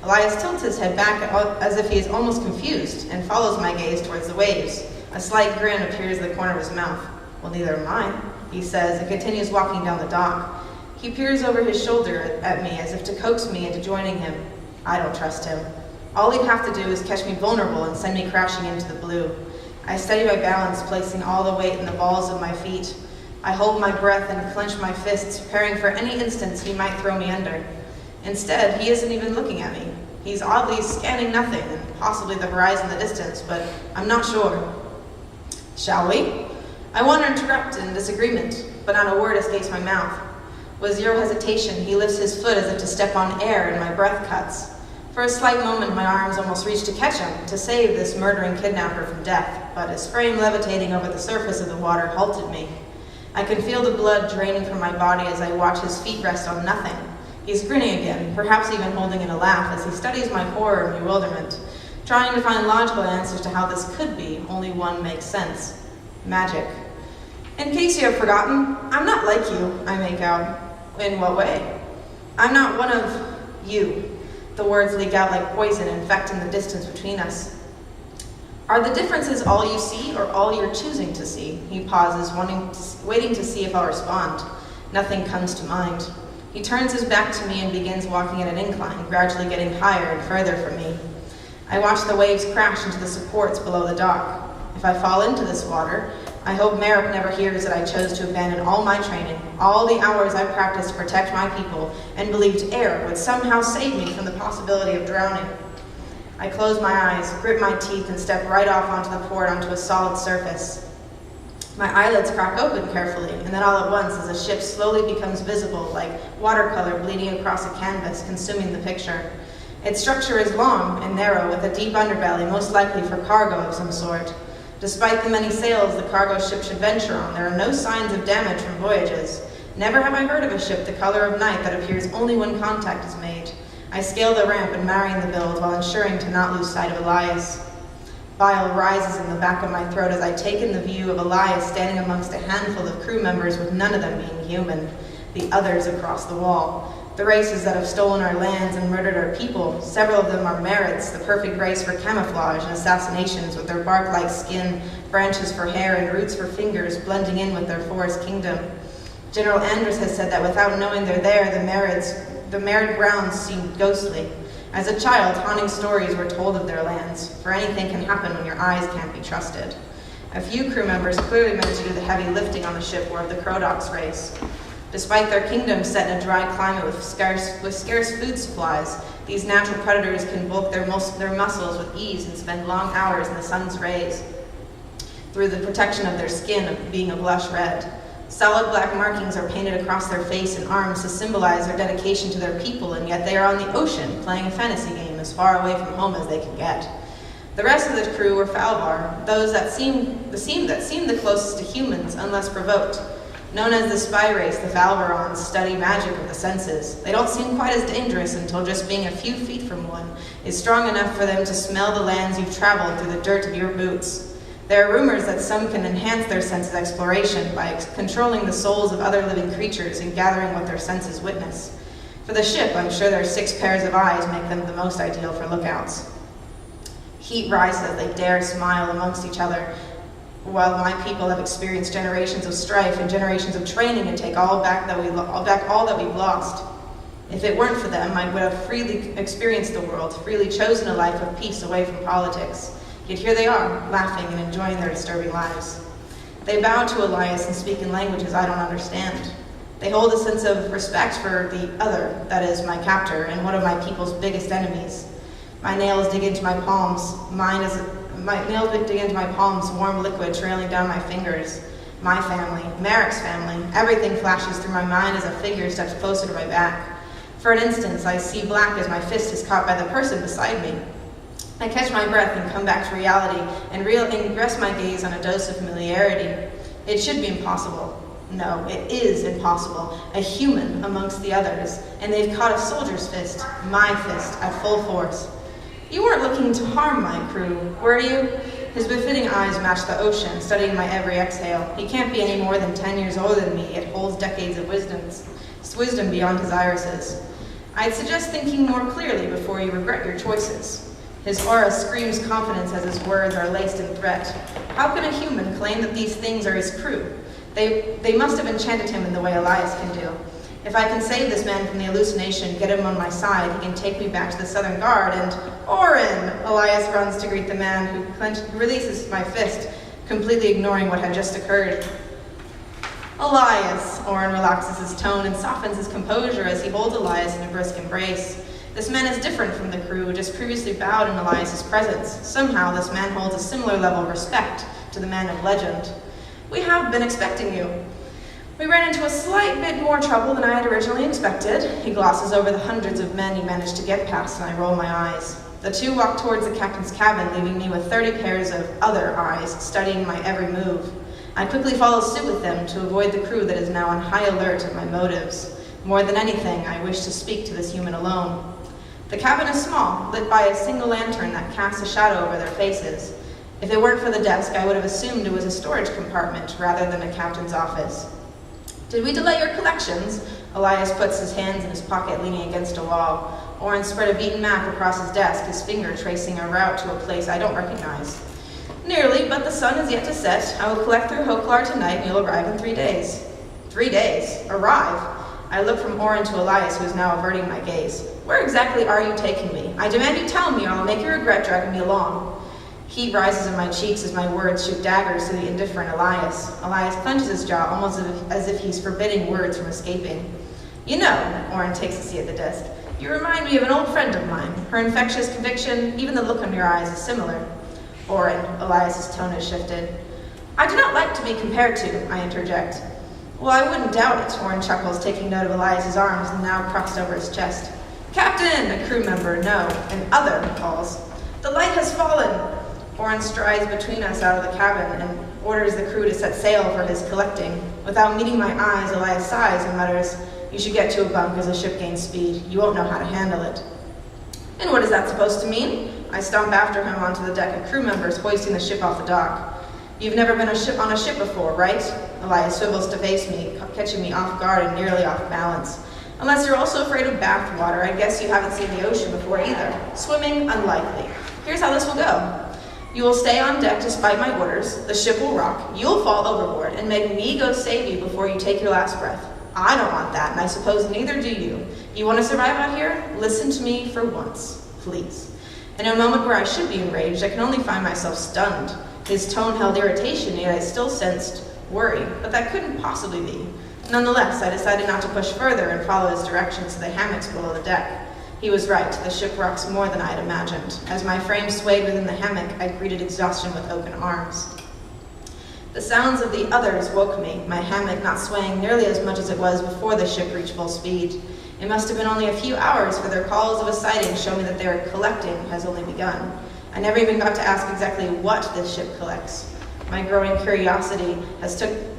Elias tilts his head back as if he is almost confused and follows my gaze towards the waves. A slight grin appears at the corner of his mouth. Well, neither am I, he says, and continues walking down the dock. He peers over his shoulder at me as if to coax me into joining him. I don't trust him. All he'd have to do is catch me vulnerable and send me crashing into the blue. I steady my balance, placing all the weight in the balls of my feet. I hold my breath and clench my fists, preparing for any instance he might throw me under. Instead, he isn't even looking at me. He's oddly scanning nothing, and possibly the horizon in the distance, but I'm not sure. Shall we? I want to interrupt in disagreement, but not a word escapes my mouth. With zero hesitation, he lifts his foot as if to step on air, and my breath cuts. For a slight moment, my arms almost reach to catch him, to save this murdering kidnapper from death, but his frame levitating over the surface of the water halted me. I can feel the blood draining from my body as I watch his feet rest on nothing. He's grinning again, perhaps even holding in a laugh as he studies my horror and bewilderment. Trying to find logical answers to how this could be, only one makes sense. Magic. In case you have forgotten, I'm not like you, I make out. In what way? I'm not one of you. The words leak out like poison, infecting the distance between us. Are the differences all you see or all you're choosing to see? He pauses, waiting to see if I'll respond. Nothing comes to mind. He turns his back to me and begins walking at an incline, gradually getting higher and further from me. I watch the waves crash into the supports below the dock. If I fall into this water, I hope Merrick never hears that I chose to abandon all my training, all the hours I practiced to protect my people, and believed air would somehow save me from the possibility of drowning. I close my eyes, grit my teeth, and step right off onto the port onto a solid surface. My eyelids crack open carefully, and then all at once, as the ship slowly becomes visible, like watercolor bleeding across a canvas, consuming the picture. Its structure is long and narrow, with a deep underbelly, most likely for cargo of some sort. Despite the many sails the cargo ship should venture on, there are no signs of damage from voyages. Never have I heard of a ship the color of night that appears only when contact is made. I scale the ramp, admiring the build while ensuring to not lose sight of Elias. Bile rises in the back of my throat as I take in the view of Elias standing amongst a handful of crew members, with none of them being human, the others across the wall. The races that have stolen our lands and murdered our people, several of them are Merits, the perfect race for camouflage and assassinations, with their bark-like skin, branches for hair, and roots for fingers, blending in with their forest kingdom. General Andrus has said that without knowing they're there, the Merit grounds seem ghostly. As a child, haunting stories were told of their lands, for anything can happen when your eyes can't be trusted. A few crew members, clearly meant to do the heavy lifting on the ship, were of the Crodox race. Despite their kingdom set in a dry climate with scarce food supplies, these natural predators can bulk their muscles with ease and spend long hours in the sun's rays, through the protection of their skin of being a blush red. Solid black markings are painted across their face and arms to symbolize their dedication to their people, and yet they are on the ocean, playing a fantasy game as far away from home as they can get. The rest of the crew were Falvar, those that seemed the closest to humans, unless provoked. Known as the spy race, the Falvarons study magic of the senses. They don't seem quite as dangerous until just being a few feet from one is strong enough for them to smell the lands you've traveled through the dirt of your boots. There are rumors that some can enhance their sense of exploration by controlling the souls of other living creatures and gathering what their senses witness. For the ship, I'm sure their 6 pairs of eyes make them the most ideal for lookouts. Heat rises as they dare smile amongst each other, while my people have experienced generations of strife and generations of training to take all back all that we've lost. If it weren't for them, I would have freely experienced the world, freely chosen a life of peace away from politics. Yet here they are, laughing and enjoying their disturbing lives. They bow to Elias and speak in languages I don't understand. They hold a sense of respect for the other, that is, my captor, and one of my people's biggest enemies. My nails dig into my palms. Dig into my palms, warm liquid trailing down my fingers. My family, Merrick's family, everything flashes through my mind as a figure steps closer to my back. For an instant, I see black as my fist is caught by the person beside me. I catch my breath and come back to reality and rest my gaze on a dose of familiarity. It should be impossible. No, it is impossible. A human amongst the others, and they've caught a soldier's fist, my fist, at full force. You weren't looking to harm my crew, were you? His befitting eyes match the ocean, studying my every exhale. He can't be any more than 10 years older than me, yet holds decades of wisdom beyond his irises. I'd suggest thinking more clearly before you regret your choices. His aura screams confidence as his words are laced in threat. How can a human claim that these things are his crew? They must have enchanted him in the way Elias can do. If I can save this man from the hallucination, get him on my side, he can take me back to the Southern Guard and... Orin! Elias runs to greet the man who releases my fist, completely ignoring what had just occurred. Elias! Orin relaxes his tone and softens his composure as he holds Elias in a brisk embrace. This man is different from the crew, just previously bowed in Elias's presence. Somehow, this man holds a similar level of respect to the man of legend. We have been expecting you. We ran into a slight bit more trouble than I had originally expected. He glosses over the hundreds of men he managed to get past, and I roll my eyes. The two walk towards the captain's cabin, leaving me with 30 pairs of other eyes, studying my every move. I quickly follow suit with them to avoid the crew that is now on high alert of my motives. More than anything, I wish to speak to this human alone. The cabin is small, lit by a single lantern that casts a shadow over their faces. If it weren't for the desk, I would have assumed it was a storage compartment rather than a captain's office. Did we delay your collections? Elias puts his hands in his pocket, leaning against a wall. Orin spread a beaten map across his desk, his finger tracing a route to a place I don't recognize. Nearly, but the sun is yet to set. I will collect through Hoklar tonight, and you'll arrive in 3 days. 3 days? Arrive? I look from Orin to Elias, who is now averting my gaze. Where exactly are you taking me? I demand you tell me, or I'll make you regret dragging me along. Heat rises in my cheeks as my words shoot daggers to the indifferent Elias. Elias clenches his jaw, almost as if he's forbidding words from escaping. You know, Orin takes a seat at the desk, you remind me of an old friend of mine. Her infectious conviction, even the look in your eyes is similar. Orin, Elias's tone has shifted. I do not like to be compared to, I interject. Well, I wouldn't doubt it, Orin chuckles, taking note of Elias's arms now crossed over his chest. Captain, a crew member, no, an other calls. The light has fallen. Orin strides between us out of the cabin and orders the crew to set sail for his collecting. Without meeting my eyes, Elias sighs and mutters, you should get to a bunk as the ship gains speed. You won't know how to handle it. And what is that supposed to mean? I stomp after him onto the deck of crew members hoisting the ship off the dock. You've never been on a ship before, right? Elias swivels to face me, catching me off guard and nearly off balance. Unless you're also afraid of bath water, I guess you haven't seen the ocean before either. Swimming, unlikely. Here's how this will go. You will stay on deck despite my orders, the ship will rock, you'll fall overboard, and make me go save you before you take your last breath. I don't want that, and I suppose neither do you. You want to survive out here? Listen to me for once, please. In a moment where I should be enraged, I can only find myself stunned. His tone held irritation, yet I still sensed worry, but that couldn't possibly be. Nonetheless, I decided not to push further and follow his directions to the hammocks below the deck. He was right, the ship rocks more than I had imagined. As my frame swayed within the hammock, I greeted exhaustion with open arms. The sounds of the others woke me, my hammock not swaying nearly as much as it was before the ship reached full speed. It must have been only a few hours, for their calls of a sighting show me that their collecting has only begun. I never even got to ask exactly what this ship collects. My growing curiosity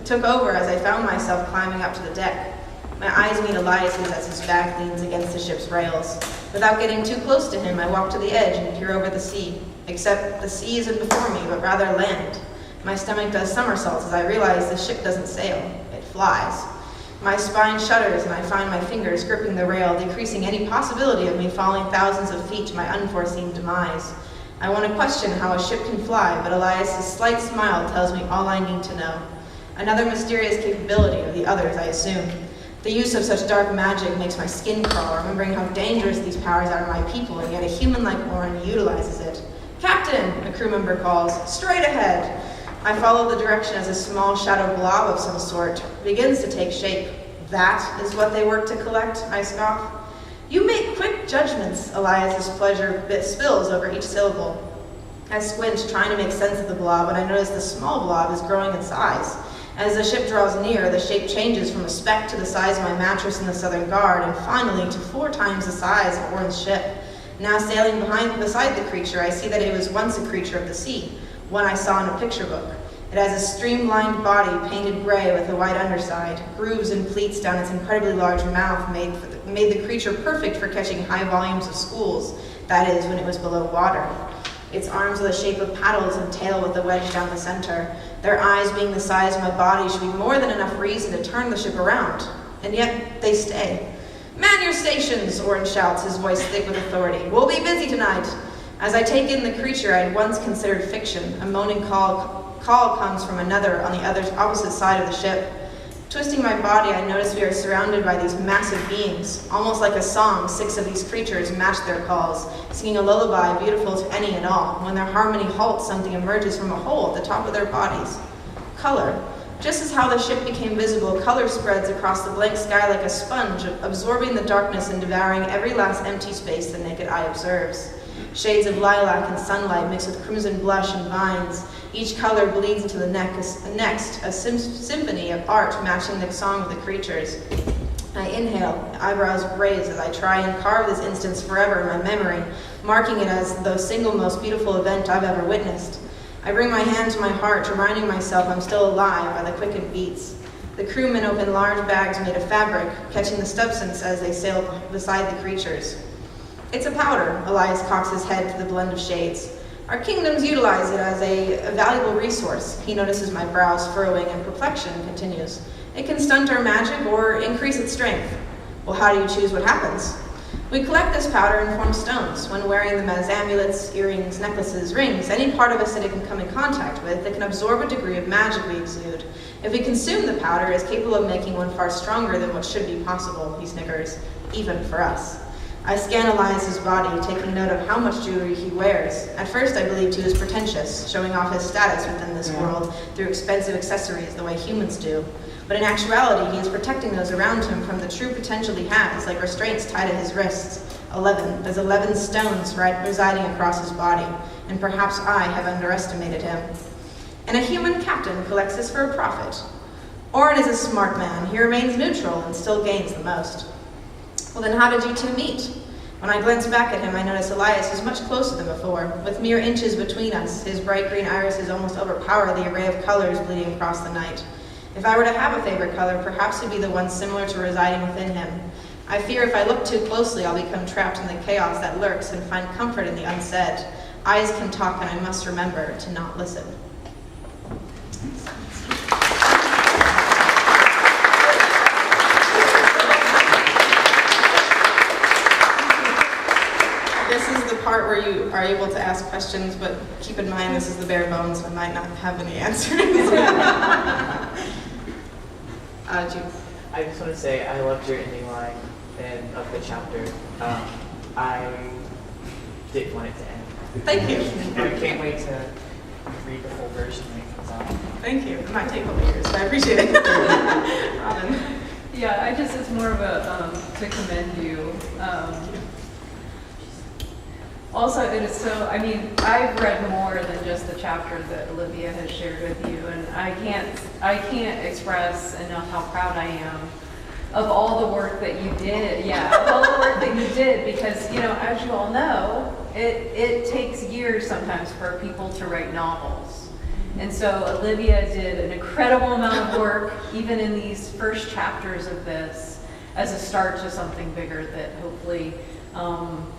took over as I found myself climbing up to the deck. My eyes meet Elias's as his back leans against the ship's rails. Without getting too close to him, I walk to the edge and peer over the sea. Except the sea isn't before me, but rather land. My stomach does somersaults as I realize the ship doesn't sail, it flies. My spine shudders and I find my fingers gripping the rail, decreasing any possibility of me falling thousands of feet to my unforeseen demise. I want to question how a ship can fly, but Elias's slight smile tells me all I need to know. Another mysterious capability of the others, I assume. The use of such dark magic makes my skin crawl, remembering how dangerous these powers are to my people, and yet a human like Oren utilizes it. "Captain," a crew member calls, "straight ahead." I follow the direction as a small shadow blob of some sort begins to take shape. "That is what they work to collect?" I scoff. "You make quick judgments," Elias's pleasure bit spills over each syllable. I squint, trying to make sense of the blob, and I notice the small blob is growing in size. As the ship draws near, the shape changes from a speck to the size of my mattress in the Southern Guard, and finally to 4 times the size of Oren's ship. Now sailing beside the creature, I see that it was once a creature of the sea, one I saw in a picture book. It has a streamlined body painted gray with a white underside. Grooves and pleats down its incredibly large mouth made the creature perfect for catching high volumes of schools, that is, when it was below water. Its arms are the shape of paddles and tail with a wedge down the center. Their eyes being the size of my body should be more than enough reason to turn the ship around. And yet, they stay. "Man your stations," Oren shouts, his voice thick with authority. "We'll be busy tonight." As I take in the creature I had once considered fiction, a moaning call comes from another on the opposite side of the ship. Twisting my body, I notice we are surrounded by these massive beings. Almost like a song, 6 of these creatures match their calls, singing a lullaby beautiful to any and all. When their harmony halts, something emerges from a hole at the top of their bodies. Color. Just as how the ship became visible, color spreads across the blank sky like a sponge, absorbing the darkness and devouring every last empty space the naked eye observes. Shades of lilac and sunlight mixed with crimson blush and vines. Each color bleeds into the next, a symphony of art matching the song of the creatures. I inhale, eyebrows raised as I try and carve this instance forever in my memory, marking it as the single most beautiful event I've ever witnessed. I bring my hand to my heart, reminding myself I'm still alive by the quickened beats. The crewmen open large bags made of fabric, catching the substance as they sail beside the creatures. "It's a powder," Elias cocks his head to the blend of shades. "Our kingdoms utilize it as a valuable resource." He notices my brows furrowing and perplexion continues. "It can stunt our magic or increase its strength." "Well, how do you choose what happens?" "We collect this powder and form stones. When wearing them as amulets, earrings, necklaces, rings, any part of us that it can come in contact with, it can absorb a degree of magic we exude. If we consume the powder, it is capable of making one far stronger than what should be possible," he snickers, "even for us." I scan Elias's body, taking note of how much jewelry he wears. At first I believed he was pretentious, showing off his status within this world through expensive accessories the way humans do. But in actuality, he is protecting those around him from the true potential he has, like restraints tied to his wrists. 11. There's 11 stones residing across his body, and perhaps I have underestimated him. And a human captain collects this for a profit. Oren is a smart man. He remains neutral and still gains the most. "Well, then how did you two meet?" When I glance back at him, I notice Elias is much closer than before. With mere inches between us, his bright green irises almost overpower the array of colors bleeding across the night. If I were to have a favorite color, perhaps it would be the one similar to residing within him. I fear if I look too closely, I'll become trapped in the chaos that lurks and find comfort in the unsaid. Eyes can talk, and I must remember to not listen. This is the part where you are able to ask questions, but keep in mind this is the bare bones, I might not have any answers. I just want to say I loved your ending line of the chapter. I did want it to end. Thank you. I can't wait to read the full version when it comes out. Thank you. It might take a couple years, but I appreciate it. Robin. Yeah, it's more of a, to commend you. Also, it is so, I've read more than just the chapter that Olivia has shared with you, and I can't express enough how proud I am of all the work that you did. Yeah, of all the work that you did, because, as you all know, it takes years sometimes for people to write novels. And so Olivia did an incredible amount of work, even in these first chapters of this, as a start to something bigger that hopefully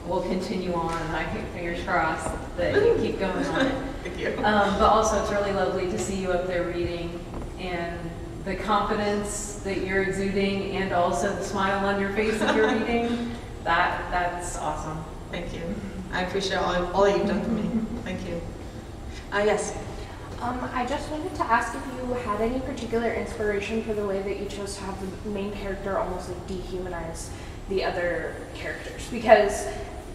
will continue on. I keep fingers crossed that you keep going on it. Thank you. But also it's really lovely to see you up there reading, and the confidence that you're exuding, and also the smile on your face as you're reading. That's awesome. Thank you. I appreciate all you've done for me. Thank you. Yes. I just wanted to ask if you had any particular inspiration for the way that you chose to have the main character almost like dehumanize the other characters, because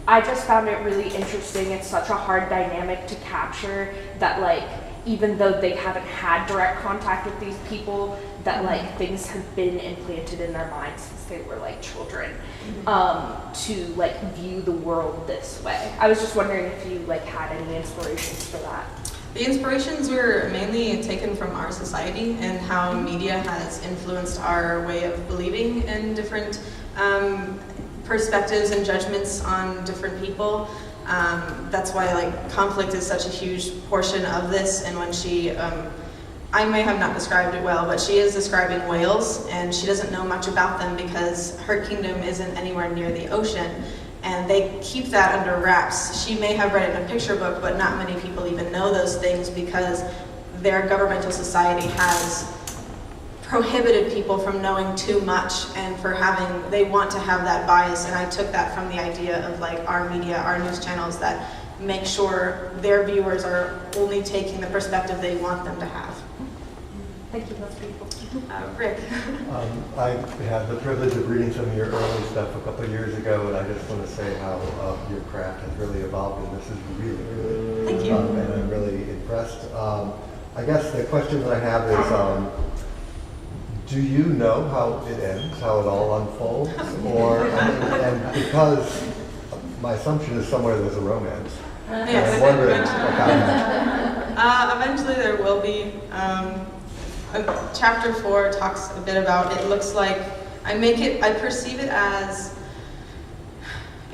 I just found it really interesting. It's such a hard dynamic to capture that, like, even though they haven't had direct contact with these people, that like things have been implanted in their minds since they were like children, to like view the world this way. I was just wondering if you like had any inspirations for that. The inspirations were mainly taken from our society and how media has influenced our way of believing in different perspectives and judgments on different people. That's why like conflict is such a huge portion of this. And when she, I may have not described it well, but she is describing whales, and she doesn't know much about them because her kingdom isn't anywhere near the ocean. And they keep that under wraps. She may have read it in a picture book, but not many people even know those things because their governmental society has prohibited people from knowing too much and for having, they want to have that bias. And I took that from the idea of like our media, our news channels that make sure their viewers are only taking the perspective they want them to have. Thank you, that's beautiful. Rick. I had the privilege of reading some of your early stuff a couple of years ago, and I just want to say how your craft has really evolved, and this is really good. Thank you. And I'm really impressed. I guess the question that I have is, do you know how it ends, how it all unfolds? Or, and because my assumption is somewhere there's a romance. Yes. I'm wondering what kind Eventually there will be. Chapter 4 talks a bit about, it looks like, I perceive it as,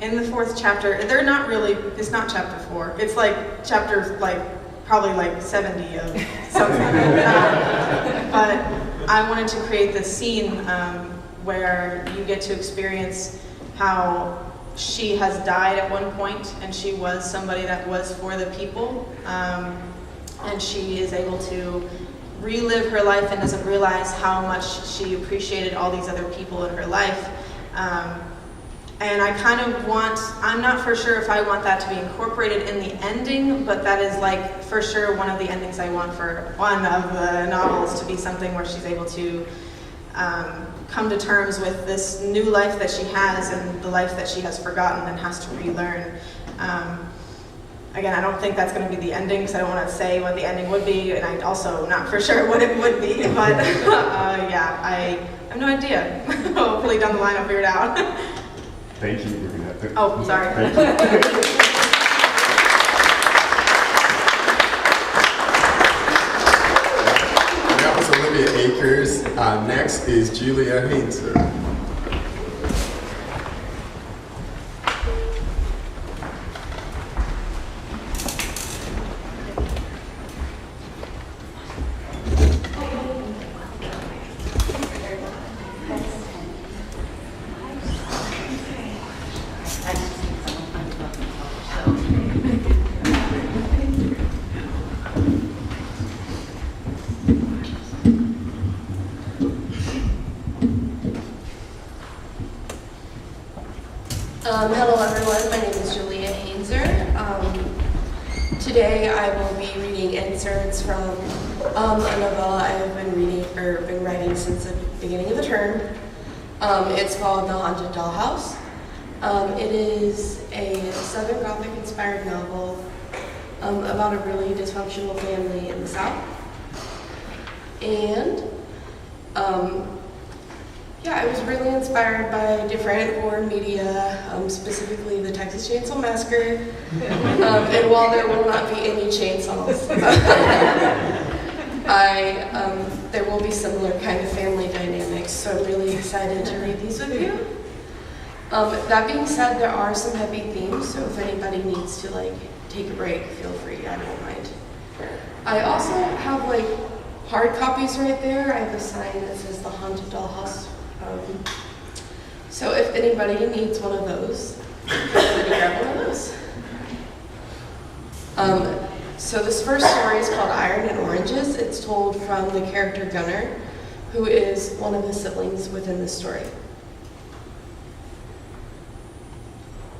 in the 4th chapter, they're not really, it's not chapter 4, it's like chapter, like, probably like 70 of something. But I wanted to create this scene where you get to experience how she has died at one point, and she was somebody that was for the people, and she is able to relive her life and doesn't realize how much she appreciated all these other people in her life. And I kind of want, I'm not for sure if I want that to be incorporated in the ending, but that is like for sure one of the endings I want for one of the novels, to be something where she's able to come to terms with this new life that she has and the life that she has forgotten and has to relearn. Again, I don't think that's going to be the ending because I don't want to say what the ending would be, and I'm also not for sure what it would be, but yeah, I have no idea. Hopefully down the line I'll figure it out. Thank you. We're gonna have to... Oh, sorry. Thank you. That was Olivia Akers. Next is Julia Hanser. Hello everyone, my name is Julia Hanser. Today I will be reading inserts from a novella I have been writing since the beginning of the term. It's called The Haunted Dollhouse. It is a Southern Gothic inspired novel about a really dysfunctional family in the South. And yeah, I was really inspired by different horror media, specifically the Texas Chainsaw Massacre. And while there will not be any chainsaws, there will be similar kind of family dynamics, so I'm really excited to read these with you. That being said, there are some heavy themes, so if anybody needs to like take a break, feel free, I don't mind. I also have like hard copies right there. I have a sign that says The Haunted Dollhouse. So if anybody needs one of those, everybody grab one of those. So this first story is called Iron and Oranges. It's told from the character Gunnar, who is one of the siblings within the story.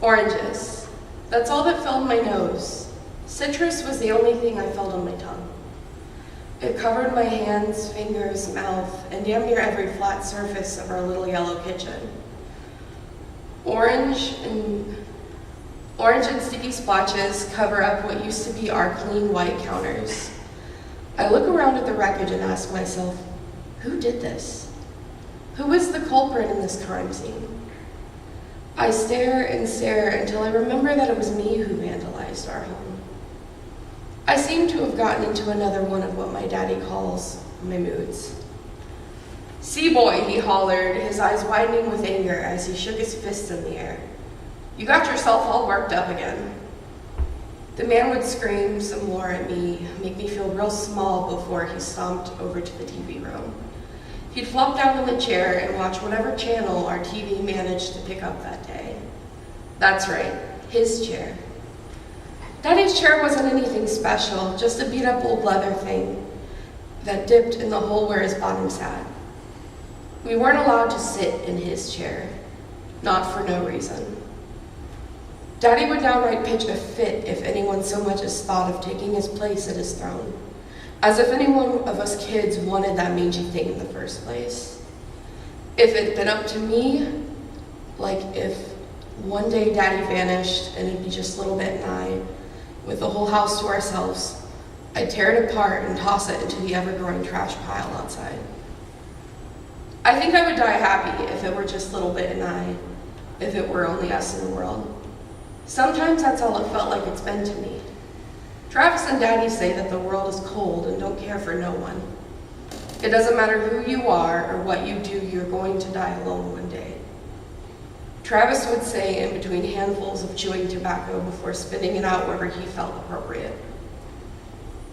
Oranges. That's all that filled my nose. Citrus was the only thing I felt on my tongue. It covered my hands, fingers, mouth, and damn near every flat surface of our little yellow kitchen. Orange and sticky splotches cover up what used to be our clean white counters. I look around at the wreckage and ask myself, who did this? Who is the culprit in this crime scene? I stare and stare until I remember that it was me who vandalized our home. I seem to have gotten into another one of what my daddy calls my moods. "See, boy," he hollered, his eyes widening with anger as he shook his fists in the air. "You got yourself all worked up again." The man would scream some more at me, make me feel real small before he stomped over to the TV room. He'd flop down in the chair and watch whatever channel our TV managed to pick up that day. That's right, his chair. Daddy's chair wasn't anything special, just a beat-up old leather thing that dipped in the hole where his bottom sat. We weren't allowed to sit in his chair, not for no reason. Daddy would downright pitch a fit if anyone so much as thought of taking his place at his throne, as if any one of us kids wanted that mangy thing in the first place. If it'd been up to me, like if one day Daddy vanished and it'd be just little Bit and I, with the whole house to ourselves, I'd tear it apart and toss it into the ever-growing trash pile outside. I think I would die happy if it were just little Bit and I, if it were only us in the world. Sometimes that's all it felt like it's been to me. Travis and Daddy say that the world is cold and don't care for no one. It doesn't matter who you are or what you do, you're going to die alone one day. Travis would say in between handfuls of chewing tobacco before spitting it out wherever he felt appropriate.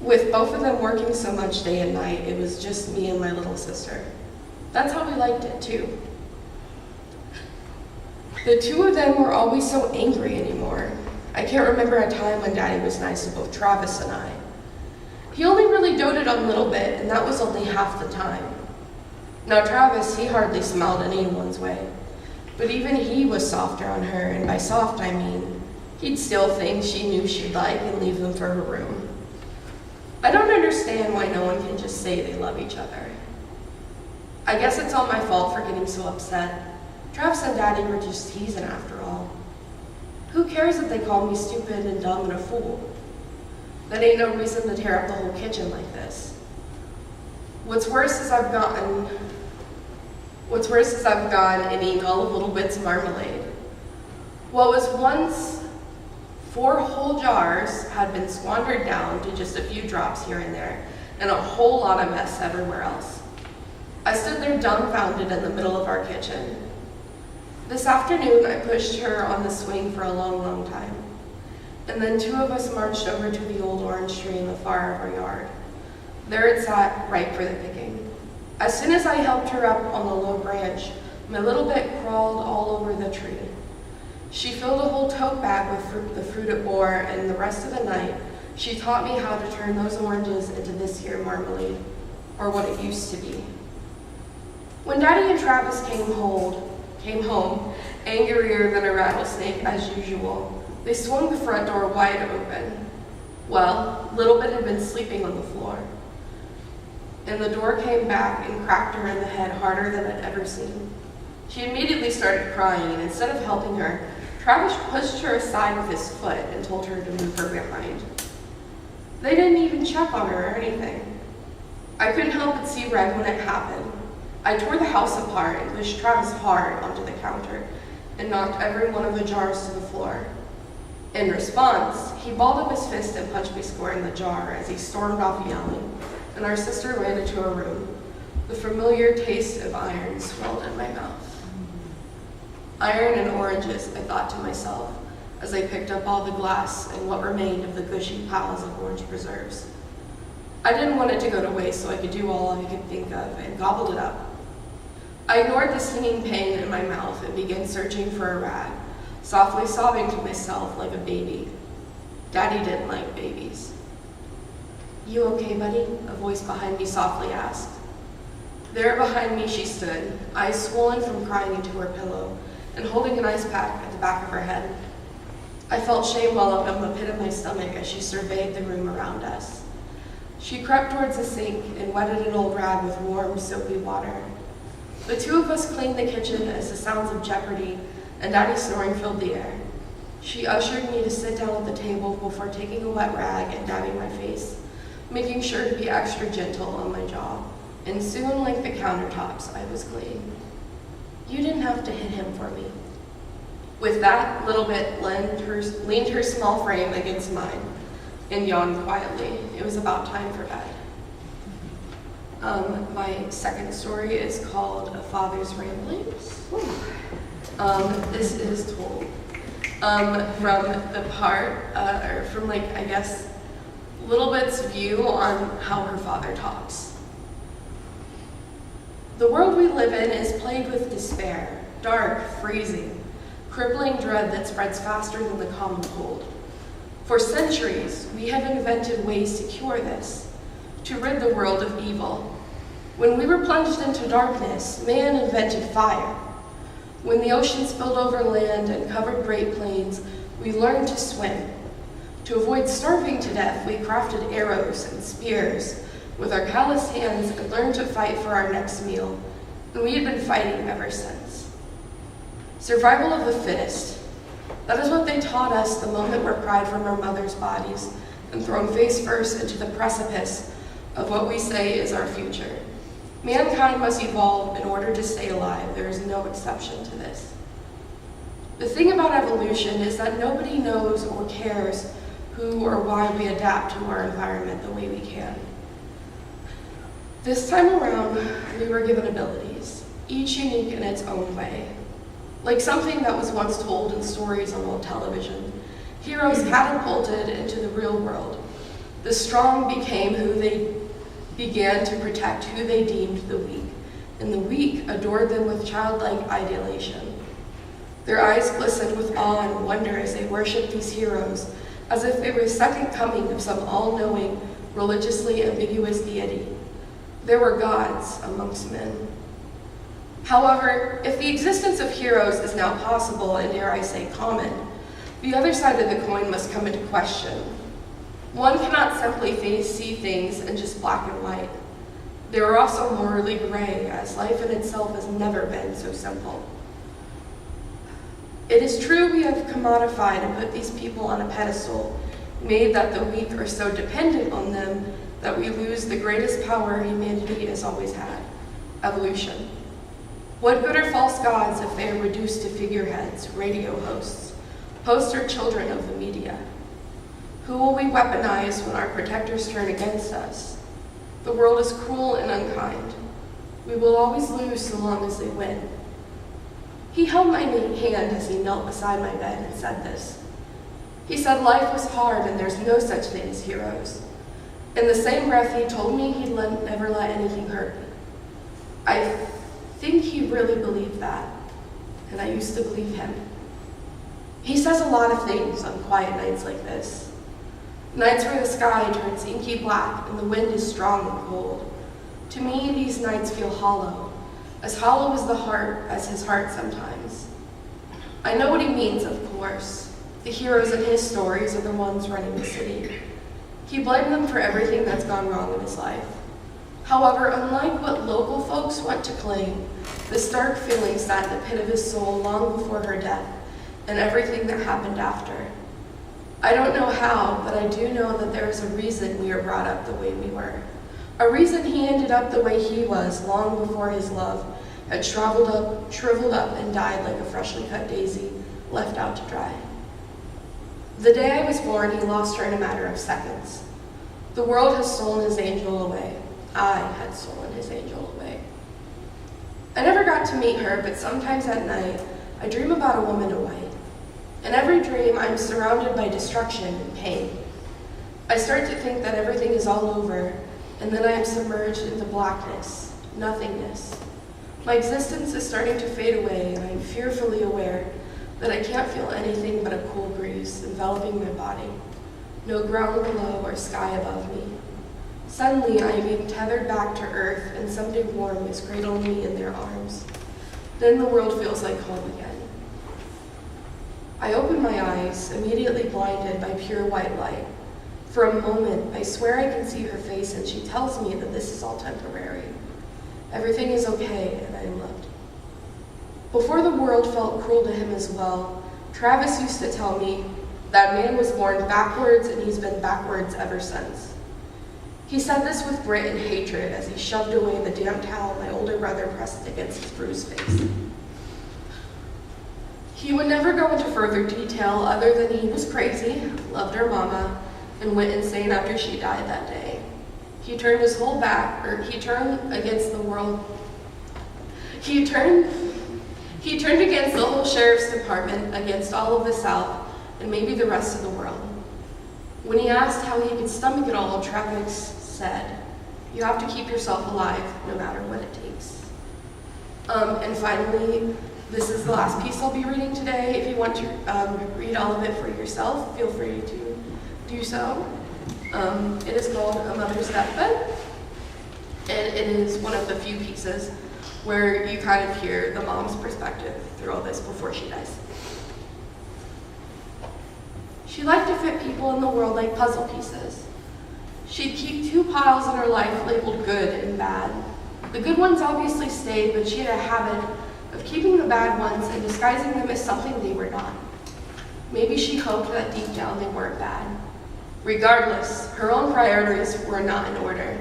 With both of them working so much day and night, it was just me and my little sister. That's how we liked it too. The two of them were always so angry anymore. I can't remember a time when Daddy was nice to both Travis and I. He only really doted on Little Bit, and that was only half the time. Now Travis, he hardly smiled in anyone's way, but even he was softer on her, and by soft I mean, he'd steal things she knew she'd like and leave them for her room. I don't understand why no one can just say they love each other. I guess it's all my fault for getting so upset. Travis and Daddy were just teasing after all. Who cares if they call me stupid and dumb and a fool? That ain't no reason to tear up the whole kitchen like this. What's worse is I've gone and eaten all of Little Bit's marmalade. What was once 4 whole jars had been squandered down to just a few drops here and there, and a whole lot of mess everywhere else. I stood there dumbfounded in the middle of our kitchen. This afternoon, I pushed her on the swing for a long, long time. And then 2 of us marched over to the old orange tree in the far of our yard. There it sat, ripe for the picking. As soon as I helped her up on the low branch, my little Bit crawled all over the tree. She filled a whole tote bag with the fruit it bore, and the rest of the night, she taught me how to turn those oranges into this here marmalade, or what it used to be. When Daddy and Travis came home, angrier than a rattlesnake as usual, they swung the front door wide open. Well, Little Bit had been sleeping on the floor, and the door came back and cracked her in the head harder than I'd ever seen. She immediately started crying, and instead of helping her, Travis pushed her aside with his foot and told her to move her behind. They didn't even check on her or anything. I couldn't help but see red when it happened. I tore the house apart and pushed Travis hard onto the counter and knocked every one of the jars to the floor. In response, he balled up his fist and punched me square in the jar as he stormed off yelling, and our sister ran into her room. The familiar taste of iron swelled in my mouth. Iron and oranges, I thought to myself, as I picked up all the glass and what remained of the gushy piles of orange preserves. I didn't want it to go to waste, so I could do all I could think of and gobbled it up. I ignored the stinging pain in my mouth and began searching for a rag, softly sobbing to myself like a baby. Daddy didn't like babies. "You okay, buddy?" a voice behind me softly asked. There behind me she stood, eyes swollen from crying into her pillow, and holding an ice pack at the back of her head. I felt shame well up in the pit of my stomach as she surveyed the room around us. She crept towards the sink and wetted an old rag with warm, soapy water. The two of us cleaned the kitchen as the sounds of jeopardy and Daddy's snoring filled the air. She ushered me to sit down at the table before taking a wet rag and dabbing my face, making sure to be extra gentle on my jaw, and soon, like the countertops, I was clean. You didn't have to hit him for me. With that, Little Bit leaned her small frame against mine and yawned quietly. It was about time for bed. My second story is called A Father's Ramblings. This is told from the part, or from like, I guess, Little Bit's view on how her father talks. The world we live in is plagued with despair, dark, freezing, crippling dread that spreads faster than the common cold. For centuries, we have invented ways to cure this, to rid the world of evil. When we were plunged into darkness, man invented fire. When the ocean spilled over land and covered great plains, we learned to swim. To avoid starving to death, we crafted arrows and spears with our calloused hands and learned to fight for our next meal, and we have been fighting ever since. Survival of the fittest. That is what they taught us the moment we're pried from our mother's bodies and thrown face first into the precipice of what we say is our future. Mankind must evolve in order to stay alive. There is no exception to this. The thing about evolution is that nobody knows or cares who or why we adapt to our environment the way we can. This time around, we were given abilities, each unique in its own way. Like something that was once told in stories on old television, heroes catapulted into the real world. The strong became who they began to protect who they deemed the weak, and the weak adored them with childlike idolation. Their eyes glistened with awe and wonder as they worshipped these heroes, as if they were the second coming of some all-knowing, religiously ambiguous deity. There were gods amongst men. However, if the existence of heroes is now possible and, dare I say, common, the other side of the coin must come into question. One cannot simply see things in just black and white. They are also morally gray, as life in itself has never been so simple. It is true we have commodified and put these people on a pedestal, made that the weak are so dependent on them that we lose the greatest power humanity has always had, evolution. What good are false gods if they are reduced to figureheads, radio hosts, poster children of the media? Who will we weaponize when our protectors turn against us? The world is cruel and unkind. We will always lose so long as they win. He held my hand as he knelt beside my bed and said this. He said life was hard and there's no such thing as heroes. In the same breath, he told me he'd never let anything hurt me. I think he really believed that, and I used to believe him. He says a lot of things on quiet nights like this. Nights where the sky turns inky black and the wind is strong and cold. To me, these nights feel hollow as the heart as his heart sometimes. I know what he means, of course. The heroes in his stories are the ones running the city. He blamed them for everything that's gone wrong in his life. However, unlike what local folks want to claim, this dark feeling sat in the pit of his soul long before her death and everything that happened after. I don't know how, but I do know that there is a reason we are brought up the way we were. A reason he ended up the way he was long before his love had shriveled up and died like a freshly cut daisy left out to dry. The day I was born, he lost her in a matter of seconds. The world has stolen his angel away. I had stolen his angel away. I never got to meet her, but sometimes at night, I dream about a woman in white. In every dream, I'm surrounded by destruction and pain. I start to think that everything is all over, and then I am submerged into blackness, nothingness. My existence is starting to fade away, and I am fearfully aware that I can't feel anything but a cool breeze enveloping my body. No ground below or sky above me. Suddenly, I am being tethered back to earth, and something warm is cradling me in their arms. Then the world feels like home again. I open my eyes, immediately blinded by pure white light. For a moment, I swear I can see her face, and she tells me that this is all temporary. Everything is okay, and I am loved. Before the world felt cruel to him as well, Travis used to tell me that man was born backwards, and he's been backwards ever since. He said this with grit and hatred as he shoved away the damp towel my older brother pressed against his bruised face. He would never go into further detail other than he was crazy, loved our mama, and went insane after she died that day. He turned his whole back, he turned against the world. He turned against the whole sheriff's department, against all of the South, and maybe the rest of the world. When he asked how he could stomach it all, Travis said, "You have to keep yourself alive, no matter what it takes." And finally, this is the last piece I'll be reading today. If you want to read all of it for yourself, feel free to do so. It is called A Mother's Deathbed, and it is one of the few pieces where you kind of hear the mom's perspective through all this before she dies. She liked to fit people in the world like puzzle pieces. She'd keep two piles in her life labeled good and bad. The good ones obviously stayed, but she had a habit of keeping the bad ones and disguising them as something they were not. Maybe she hoped that deep down they weren't bad. Regardless, her own priorities were not in order.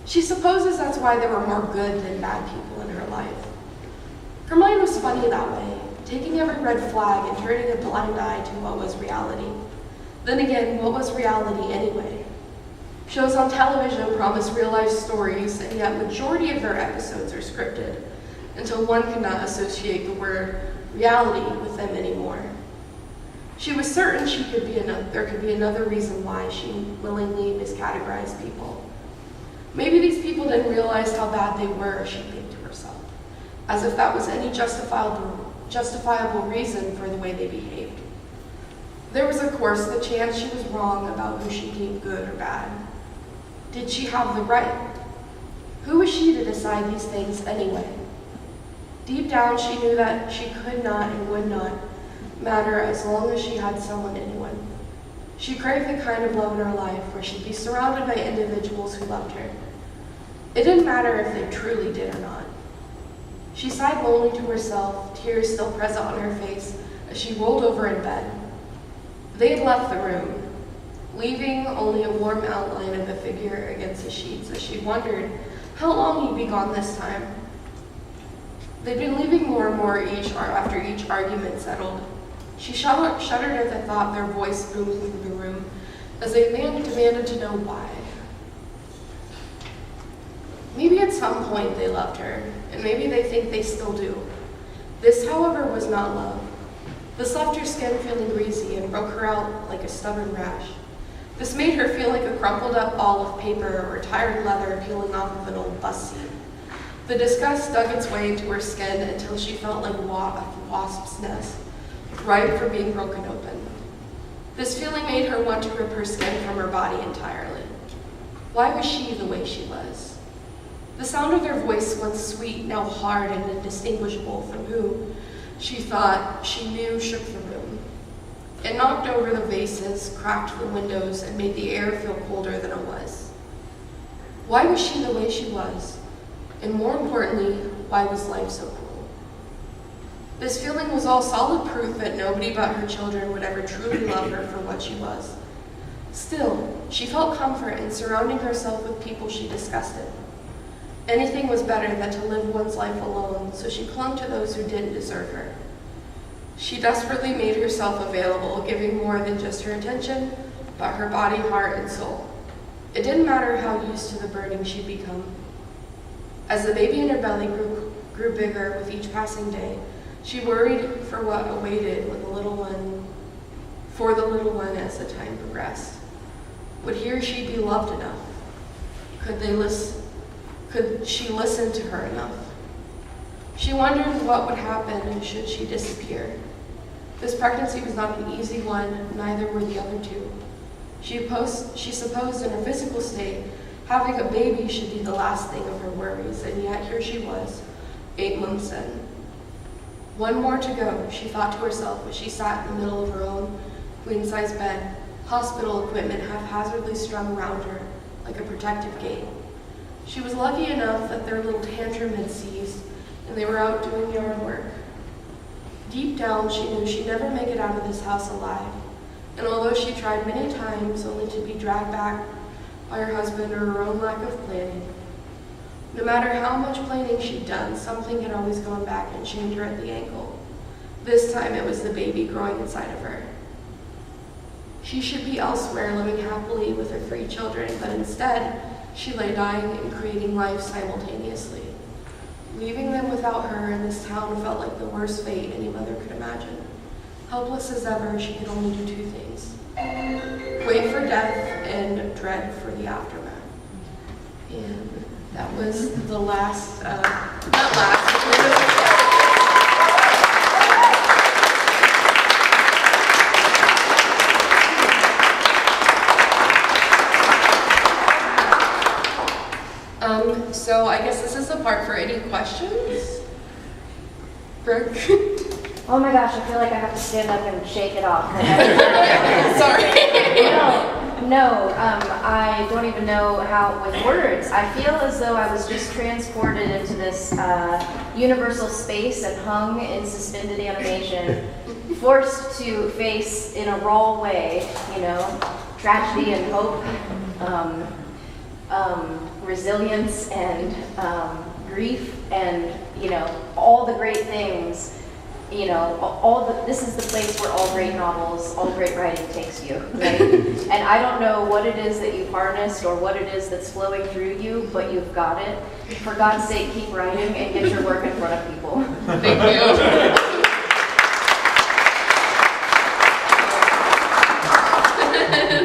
She supposes that's why there were more good than bad people in her life. Her mind was funny that way, taking every red flag and turning a blind eye to what was reality. Then again, what was reality anyway? Shows on television promise real-life stories, and yet majority of their episodes are scripted, until one cannot associate the word reality with them anymore. She was certain there could be another reason why she willingly miscategorized people. Maybe these people didn't realize how bad they were, she think to herself, as if that was any justifiable reason for the way they behaved. There was, of course, the chance she was wrong about who she deemed good or bad. Did she have the right? Who was she to decide these things anyway? Deep down, she knew that she could not and would not matter as long as she had anyone. She craved the kind of love in her life where she'd be surrounded by individuals who loved her. It didn't matter if they truly did or not. She sighed lonely to herself, tears still present on her face as she rolled over in bed. They had left the room, leaving only a warm outline of a figure against the sheets as she wondered how long he'd be gone this time. They'd been leaving more and more after each argument settled. She shuddered at the thought their voice boomed through the room as they demanded to know why. Maybe at some point they loved her, and maybe they think they still do. This, however, was not love. This left her skin feeling greasy and broke her out like a stubborn rash. This made her feel like a crumpled up ball of paper or tired leather peeling off of an old bus seat. The disgust dug its way into her skin until she felt like a wasp's nest, ripe for being broken open. This feeling made her want to rip her skin from her body entirely. Why was she the way she was? The sound of their voice, once sweet, now hard and indistinguishable from who she thought she knew, shook the room. It knocked over the vases, cracked the windows, and made the air feel colder than it was. Why was she the way she was? And more importantly, why was life so cruel? This feeling was all solid proof that nobody but her children would ever truly love her for what she was. Still, she felt comfort in surrounding herself with people she disgusted. Anything was better than to live one's life alone, so she clung to those who didn't deserve her. She desperately made herself available, giving more than just her attention, but her body, heart, and soul. It didn't matter how used to the burning she'd become. As the baby in her belly grew bigger with each passing day, she worried for what awaited for the little one as the time progressed. Would he or she be loved enough? Could she listen to her enough? She wondered what would happen should she disappear. This pregnancy was not an easy one, neither were the other two. She supposed in her physical state, having a baby should be the last thing of her worries, and yet here she was, 8 months in. One more to go, she thought to herself as she sat in the middle of her own queen-size bed, hospital equipment haphazardly strung around her like a protective gate. She was lucky enough that their little tantrum had ceased and they were out doing yard work. Deep down, she knew she'd never make it out of this house alive, and although she tried many times only to be dragged back by her husband or her own lack of planning, no matter how much planning she'd done, something had always gone back and chained her at the ankle. This time it was the baby growing inside of her. She should be elsewhere, living happily with her 3 children, but instead, she lay dying and creating life simultaneously. Leaving them without her in this town felt like the worst fate any mother could imagine. Helpless as ever, she could only do 2 things: wait for death and dread for the aftermath. And that was the last, so I guess this is the part for any questions. Brooke? Oh my gosh, I feel like I have to stand up and shake it off. Sorry. No, I don't even know how, with words. I feel as though I was just transported into this universal space and hung in suspended animation, forced to face in a raw way, tragedy and hope, resilience and grief, and all the great things. This is the place where all great novels, all great writing takes you, right? And I don't know what it is that you've harnessed or what it is that's flowing through you, but you've got it. For God's sake, keep writing and get your work in front of people. Thank you.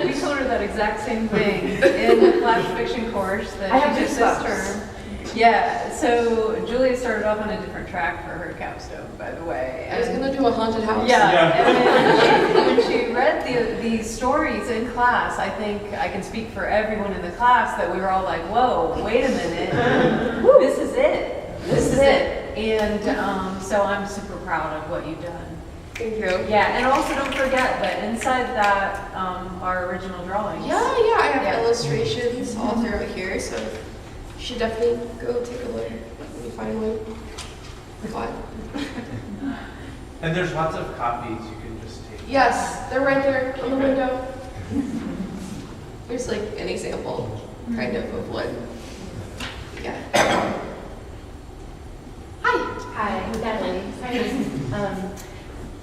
We told her that exact same thing in the flash fiction course that she took this term. Yeah, so Julia started off on a different track for her capstone, by the way. I was going to do a haunted house. Yeah, and when she read these stories in class, I think I can speak for everyone in the class that we were all like, whoa, wait a minute, this is it. This is it. And so I'm super proud of what you've done. Thank you. Yeah, and also don't forget that inside that are original drawings. Yeah, I have illustrations all throughout here, so you should definitely go take a look when you find one. And there's lots of copies you can just take. Yes, they're right there on the window. Here's like an example, kind of one. Yeah. Hi, I'm Natalie.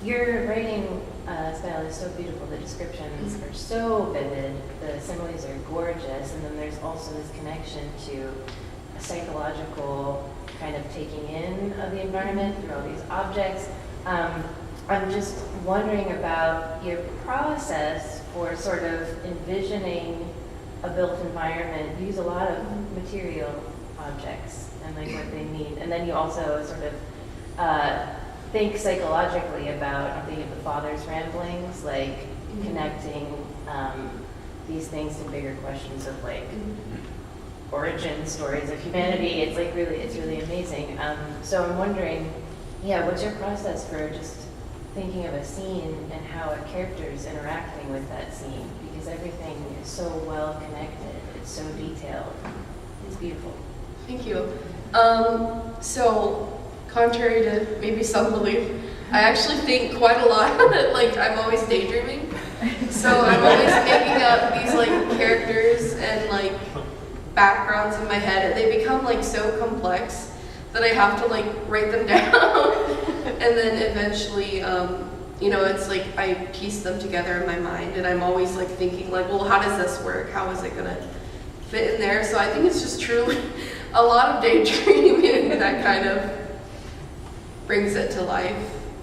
Your writing style is so beautiful. The descriptions are so vivid. The similes are gorgeous. And then there's also this connection to a psychological kind of taking in of the environment through all these objects. I'm just wondering about your process for sort of envisioning a built environment. You use a lot of material objects and like what they mean. And then you also sort of think psychologically about, I'm thinking of the father's ramblings, like connecting these things to bigger questions of like origin stories of humanity. It's like it's really amazing. So I'm wondering, what's your process for just thinking of a scene and how a character is interacting with that scene? Because everything is so well connected. It's so detailed. It's beautiful. Thank you. So, contrary to maybe some belief, I actually think quite a lot. Like, I'm always daydreaming. So I'm always making up these like characters and like backgrounds in my head, and they become like so complex that I have to like write them down. And then eventually, it's like I piece them together in my mind, and I'm always like thinking like, well, how does this work? How is it gonna fit in there? So I think it's just truly a lot of daydreaming that kind of brings it to life.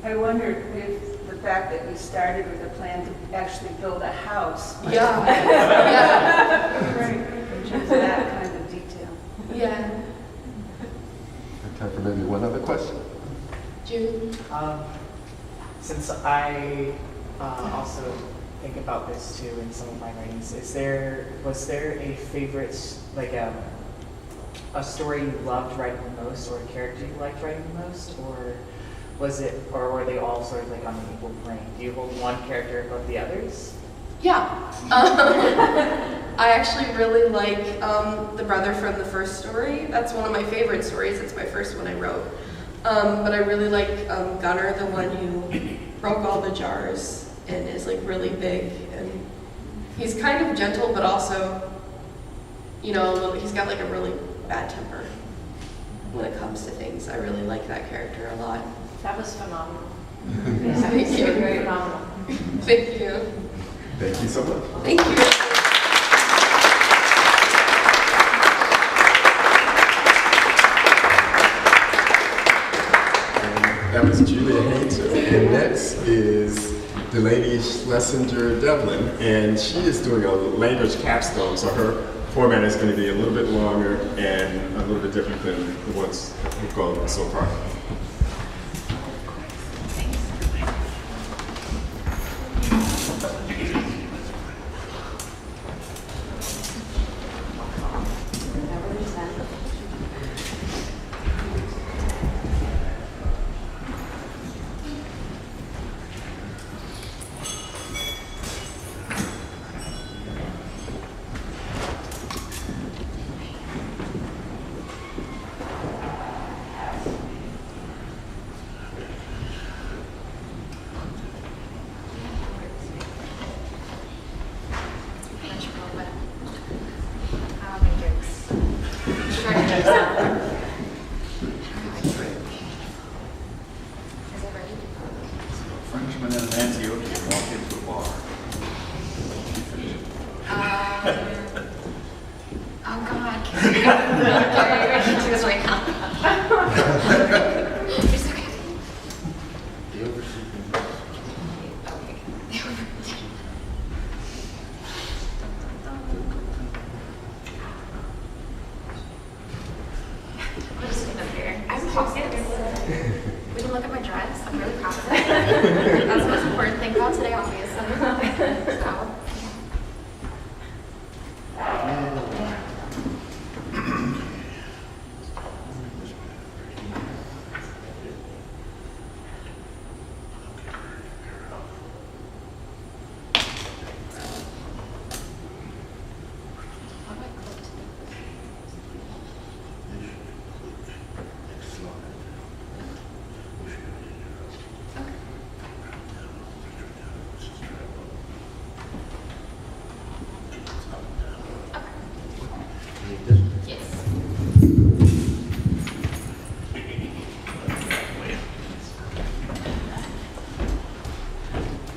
I wondered if the fact that you started with a plan to actually build a house. Yeah. Right. In terms of that kind of detail. Yeah. Time for maybe one other question. June. Since I also think about this too in some of my writings, was there a favorite, like a story you loved writing the most, or a character you liked writing the most, or were they all sort of like on an equal plane? Do you hold one character above the others? Yeah. I actually really like the brother from the first story. That's one of my favorite stories. It's my first one I wrote. But I really like Gunnar, the one who broke all the jars and is like really big. And he's kind of gentle, but also, you know, he's got like a really bad temper when it comes to things. I really like that character a lot. That was phenomenal. Thank you. Very phenomenal. Thank you. Thank you so much. Thank you. That was Julia Hanser. And next is Delaney Schlesinger-Devlin. And she is doing a language capstone, so her format is going to be a little bit longer and a little bit different than the ones we've gone so far. Frenchman in Antioch walk into a bar. Oh God, Gary, ready to us right now. It's okay. The overseas. I'm just sitting up here. I'm pockets. We can look at my dress. I'm really proud of it. That's the most important thing about today, obviously. So.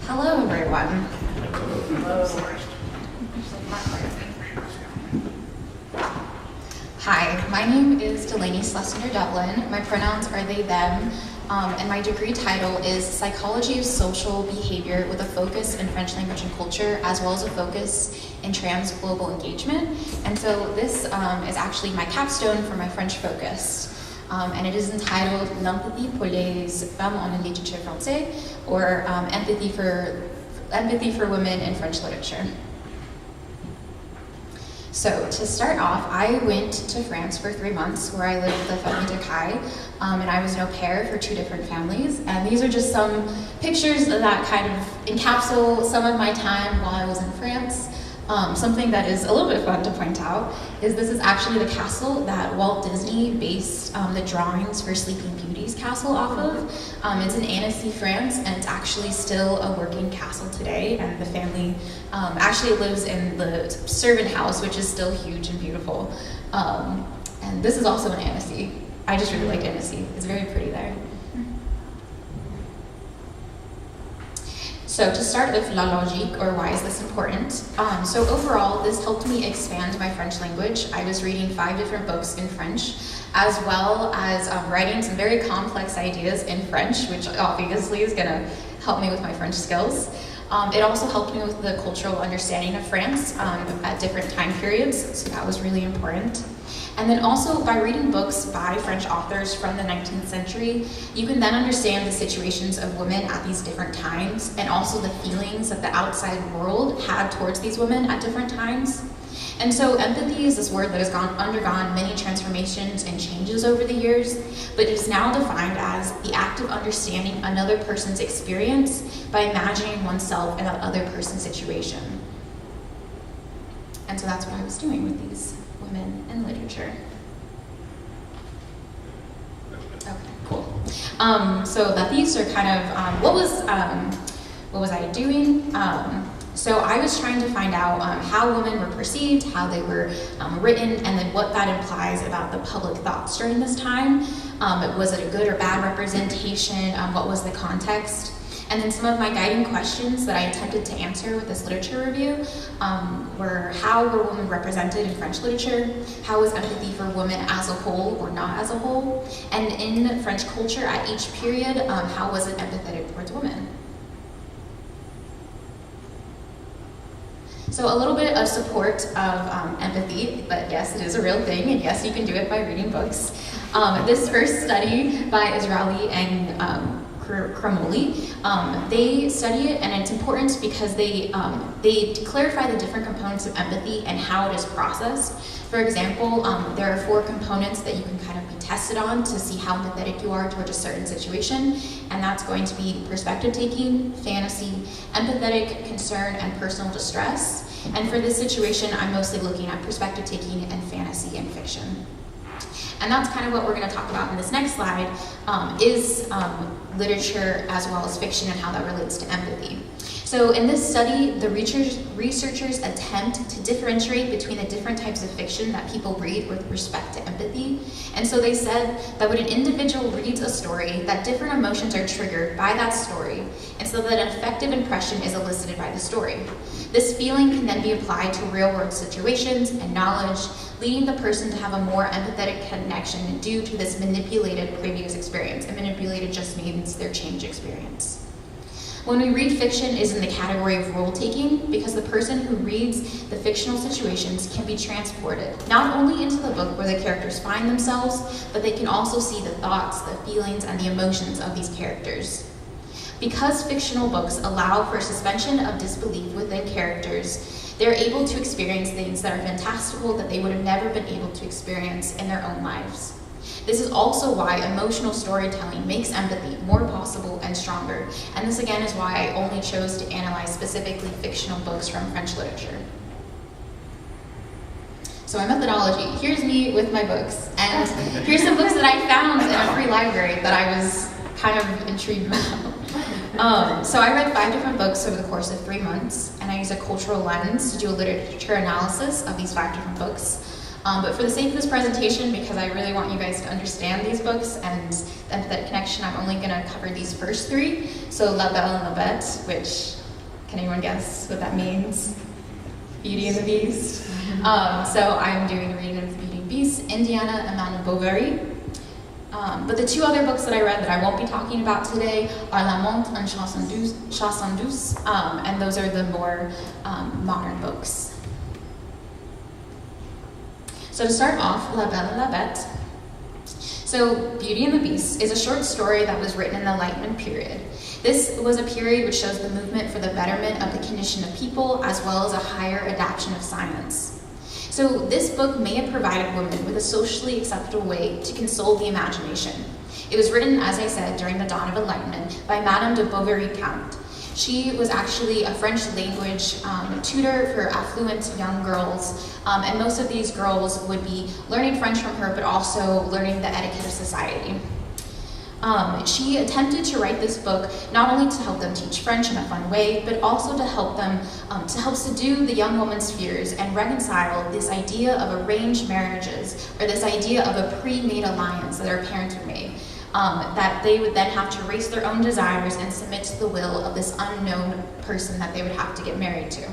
Hello, everyone. Hi, my name is Delaney Schlesinger-Devlin. My pronouns are they, them, and my degree title is Psychology of Social Behavior with a focus in French language and culture, as well as a focus in trans global engagement. And so this is actually my capstone for my French focus. And it is entitled L'Empathie pour les femmes en littérature française, or empathy for women in French literature. So to start off, I went to France for 3 months, where I lived with a famille d'accueil, and I was an au pair for 2 different families. And these are just some pictures that kind of encapsulate some of my time while I was in France. Something that is a little bit fun to point out is this is actually the castle that Walt Disney based the drawings for Sleeping Beauty's castle off of. It's in Annecy, France, and it's actually still a working castle today, and the family actually lives in the servant house, which is still huge and beautiful. And this is also in Annecy. I just really like Annecy. It's very pretty there. So to start with La Logique, or why is this important? So overall, this helped me expand my French language. I was reading 5 different books in French, as well as writing some very complex ideas in French, which obviously is gonna help me with my French skills. It also helped me with the cultural understanding of France at different time periods, so that was really important. And then also, by reading books by French authors from the 19th century, you can then understand the situations of women at these different times, and also the feelings that the outside world had towards these women at different times. And so empathy is this word that has undergone many transformations and changes over the years, but is now defined as the act of understanding another person's experience by imagining oneself in that other person's situation. And so that's what I was doing with these women in literature. Okay, cool. So that these are kind of, what was I doing? So I was trying to find out how women were perceived, how they were written, and then what that implies about the public thoughts during this time. Was it a good or bad representation? What was the context? And then some of my guiding questions that I attempted to answer with this literature review were: how were women represented in French literature? How was empathy for women as a whole or not as a whole? And in French culture at each period, how was it empathetic towards women? So a little bit of support of empathy, but yes, it is a real thing, and yes, you can do it by reading books. This first study by Israeli and Cremoli, they study it, and it's important because they clarify the different components of empathy and how it is processed. For example, there are 4 components that you can kind of be tested on to see how empathetic you are towards a certain situation, and that's going to be perspective taking, fantasy, empathetic, concern, and personal distress. And for this situation, I'm mostly looking at perspective taking and fantasy and fiction. And that's kind of what we're going to talk about in this next slide, is literature as well as fiction and how that relates to empathy. So in this study, the researchers attempt to differentiate between the different types of fiction that people read with respect to empathy. And so they said that when an individual reads a story, that different emotions are triggered by that story, and so that an effective impression is elicited by the story. This feeling can then be applied to real-world situations and knowledge, leading the person to have a more empathetic connection due to this manipulated previous experience. And manipulated just means their changed experience. When we read fiction is in the category of role-taking because the person who reads the fictional situations can be transported, not only into the book where the characters find themselves, but they can also see the thoughts, the feelings, and the emotions of these characters. Because fictional books allow for suspension of disbelief within characters, they're able to experience things that are fantastical that they would have never been able to experience in their own lives. This is also why emotional storytelling makes empathy more possible and stronger, and this again is why I only chose to analyze specifically fictional books from French literature. So my methodology, here's me with my books, and here's some books that I found in a free library that I was kind of intrigued about. So I read 5 different books over the course of 3 months, and I used a cultural lens to do a literature analysis of these 5 different books. But for the sake of this presentation, because I really want you guys to understand these books and the empathetic connection, I'm only going to cover these first 3. So La Belle and la Bête, which, can anyone guess what that means? Beauty and the Beast. So I'm doing a reading of Beauty and the Beast, Indiana and Madame Bovary. But the 2 other books that I read that I won't be talking about today are La Montre and Chanson Douce, and those are the more modern books. So to start off, La Belle and la Bête. So Beauty and the Beast is a short story that was written in the Enlightenment period. This was a period which shows the movement for the betterment of the condition of people as well as a higher adoption of science. So this book may have provided women with a socially acceptable way to console the imagination. It was written, as I said, during the dawn of Enlightenment by Madame de Bovary Count. She was actually a French language tutor for affluent young girls, and most of these girls would be learning French from her, but also learning the etiquette of society. She attempted to write this book not only to help them teach French in a fun way, but also to help them, to help subdue the young woman's fears and reconcile this idea of arranged marriages, or this idea of a pre-made alliance that her parents would make. That they would then have to erase their own desires and submit to the will of this unknown person that they would have to get married to.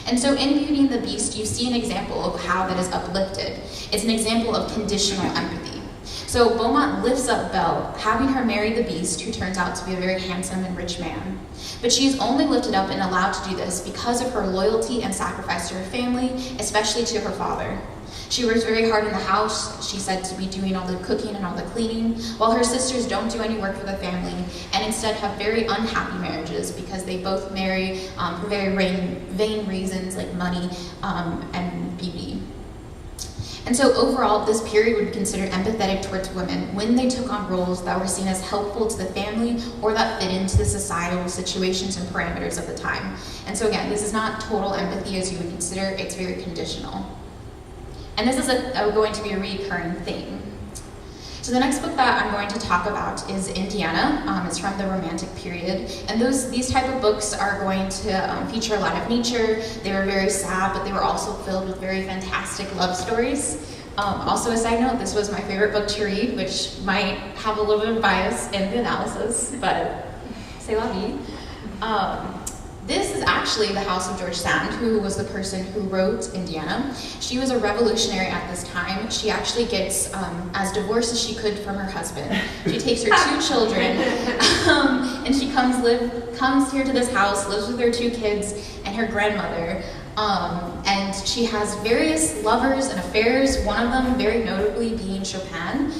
And so in Beauty and the Beast, you see an example of how that is uplifted. It's an example of conditional empathy. So Beaumont lifts up Belle, having her marry the Beast, who turns out to be a very handsome and rich man. But she is only lifted up and allowed to do this because of her loyalty and sacrifice to her family, especially to her father. She works very hard in the house. She's said to be doing all the cooking and all the cleaning, while her sisters don't do any work for the family and instead have very unhappy marriages because they both marry for very vain reasons like money and beauty. And so overall, this period would be considered empathetic towards women when they took on roles that were seen as helpful to the family or that fit into the societal situations and parameters of the time. And so again, this is not total empathy as you would consider, it's very conditional. And this is going to be a recurring theme. So the next book that I'm going to talk about is Indiana. It's from the Romantic period. And these type of books are going to feature a lot of nature. They were very sad, but they were also filled with very fantastic love stories. Also, a side note, this was my favorite book to read, which might have a little bit of bias in the analysis, but c'est la vie. This is actually the house of George Sand, who was the person who wrote Indiana. She was a revolutionary at this time. She actually gets as divorced as she could from her husband. She takes her 2 children, and she comes here to this house, lives with her 2 kids and her grandmother. And she has various lovers and affairs, one of them very notably being Chopin.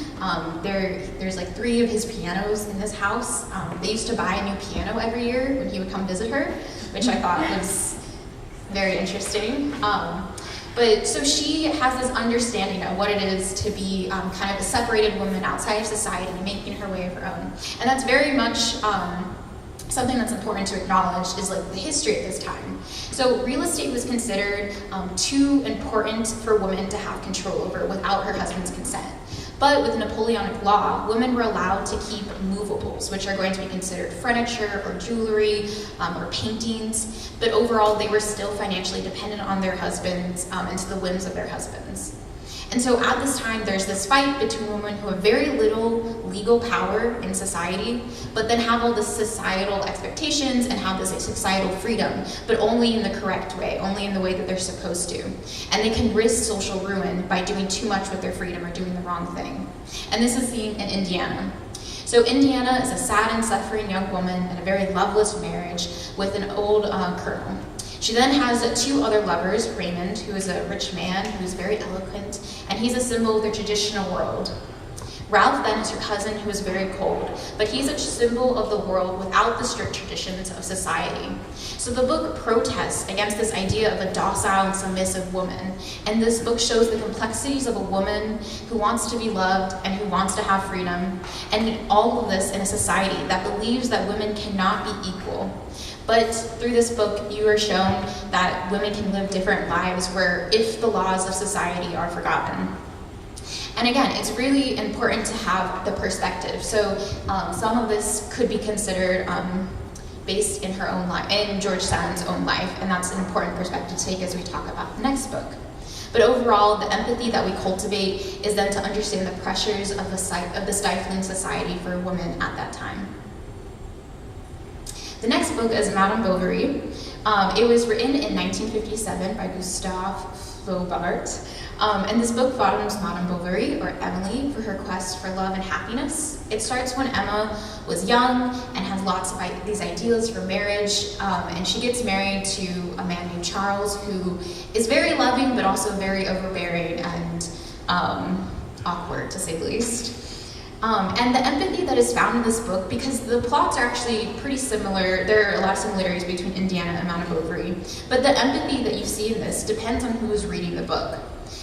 There's like 3 of his pianos in this house. They used to buy a new piano every year when he would come visit her, which I thought was very interesting. But so she has this understanding of what it is to be kind of a separated woman outside of society, making her way of her own. And that's very much something that's important to acknowledge is like the history at this time. So real estate was considered too important for women to have control over without her husband's consent. But with Napoleonic law, women were allowed to keep movables, which are going to be considered furniture or jewelry or paintings. But overall, they were still financially dependent on their husbands and to the whims of their husbands. And so at this time, there's this fight between women who have very little legal power in society, but then have all the societal expectations and have this societal freedom, but only in the correct way, only in the way that they're supposed to. And they can risk social ruin by doing too much with their freedom or doing the wrong thing. And this is seen in Indiana. So Indiana is a sad and suffering young woman in a very loveless marriage with an old colonel. She then has 2 other lovers, Raymond, who is a rich man, who is very eloquent, and he's a symbol of the traditional world. Ralph then is her cousin, who is very cold, but he's a symbol of the world without the strict traditions of society. So the book protests against this idea of a docile and submissive woman, and this book shows the complexities of a woman who wants to be loved and who wants to have freedom, and all of this in a society that believes that women cannot be equal. But through this book, you are shown that women can live different lives where if the laws of society are forgotten. And again, it's really important to have the perspective. So some of this could be considered based in her own life, in George Sand's own life, and that's an important perspective to take as we talk about the next book. But overall, the empathy that we cultivate is then to understand the pressures of the stifling society for women at that time. The next book is Madame Bovary. It was written in 1957 by Gustave Flaubert. And this book follows Madame Bovary, or Emily, for her quest for love and happiness. It starts when Emma was young and has lots of these ideas for marriage, and she gets married to a man named Charles, who is very loving but also very overbearing and awkward, to say the least. And the empathy that is found in this book, because the plots are actually pretty similar, there are a lot of similarities between Indiana and Madame Bovary, but the empathy that you see in this depends on who is reading the book.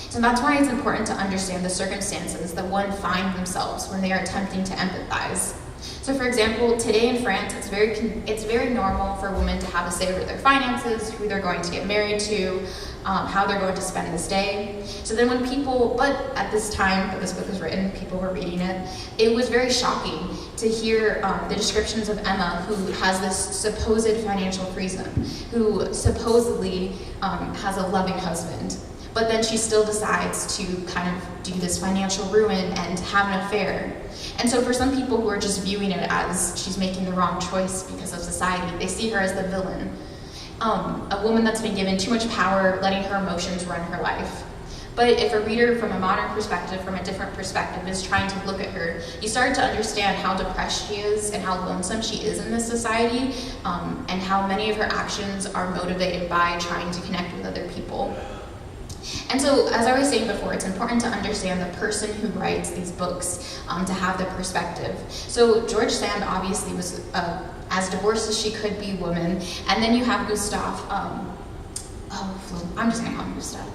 So that's why it's important to understand the circumstances that one finds themselves when they are attempting to empathize. So for example, today in France, it's very normal for women to have a say over their finances, who they're going to get married to, how they're going to spend this day. So then but at this time that this book was written, people were reading it, it was very shocking to hear the descriptions of Emma, who has this supposed financial freedom, who supposedly has a loving husband. But then she still decides to kind of do this financial ruin and have an affair. And so for some people who are just viewing it as she's making the wrong choice because of society, they see her as the villain. A woman that's been given too much power, letting her emotions run her life. But if a reader from a modern perspective, from a different perspective, is trying to look at her, you start to understand how depressed she is and how lonesome she is in this society, and how many of her actions are motivated by trying to connect with other people. And so, as I was saying before, it's important to understand the person who writes these books to have the perspective. So George Sand obviously was as divorced as she could be woman, and then you have Gustave, I'm just gonna call him Gustave.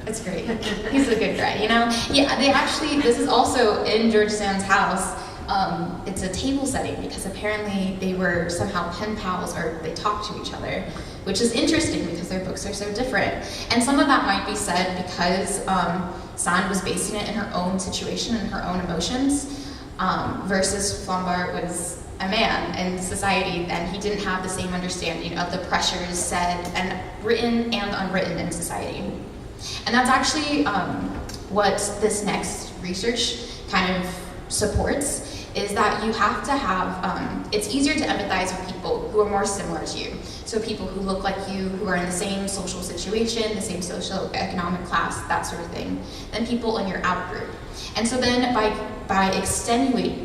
It's great. He's a good guy, you know? Yeah, they actually, this is also in George Sand's house. It's a table setting because apparently they were somehow pen pals or they talked to each other, which is interesting because their books are so different. And some of that might be said because Sand was basing it in her own situation and her own emotions, versus Flambard was a man in society and he didn't have the same understanding of the pressures said and written and unwritten in society. And that's actually what this next research kind of supports, is that you have to have, it's easier to empathize with people who are more similar to you. So people who look like you, who are in the same social situation, the same socio-economic class, that sort of thing, than people in your out group. And so then by extending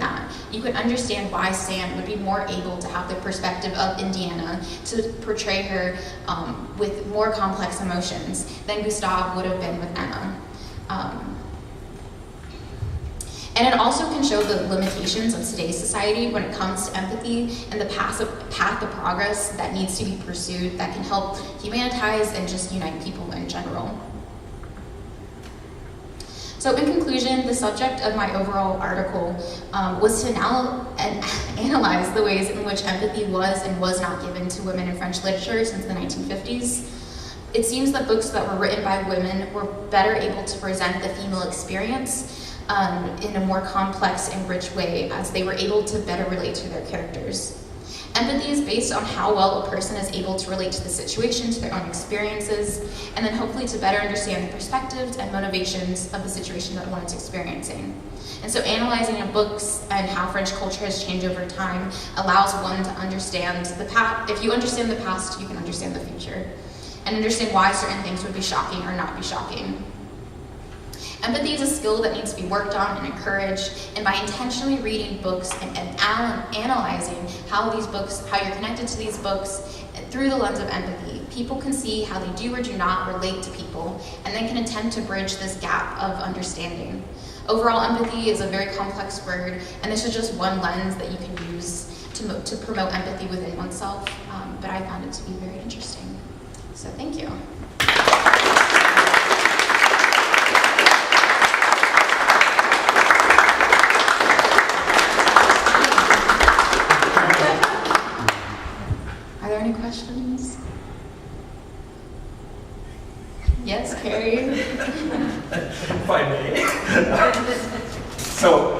that, you can understand why Sand would be more able to have the perspective of Indiana to portray her with more complex emotions than Gustave would have been with Emma. And it also can show the limitations of today's society when it comes to empathy and the path of progress that needs to be pursued that can help humanize and just unite people in general. So in conclusion, the subject of my overall article was to analyze the ways in which empathy was and was not given to women in French literature since the 1950s. It seems that books that were written by women were better able to present the female experience in a more complex and rich way, as they were able to better relate to their characters. Empathy is based on how well a person is able to relate to the situation, to their own experiences, and then hopefully to better understand the perspectives and motivations of the situation that one is experiencing. And so analyzing in books and how French culture has changed over time allows one to understand the past. If you understand the past, you can understand the future, and understand why certain things would be shocking or not be shocking. Empathy is a skill that needs to be worked on and encouraged, and by intentionally reading books and analyzing how you're connected to these books through the lens of empathy, people can see how they do or do not relate to people, and then can attempt to bridge this gap of understanding. Overall, empathy is a very complex word, and this is just one lens that you can use to promote empathy within oneself, but I found it to be very interesting. So thank you. Are there any questions? Yes, Carrie? If I may. So,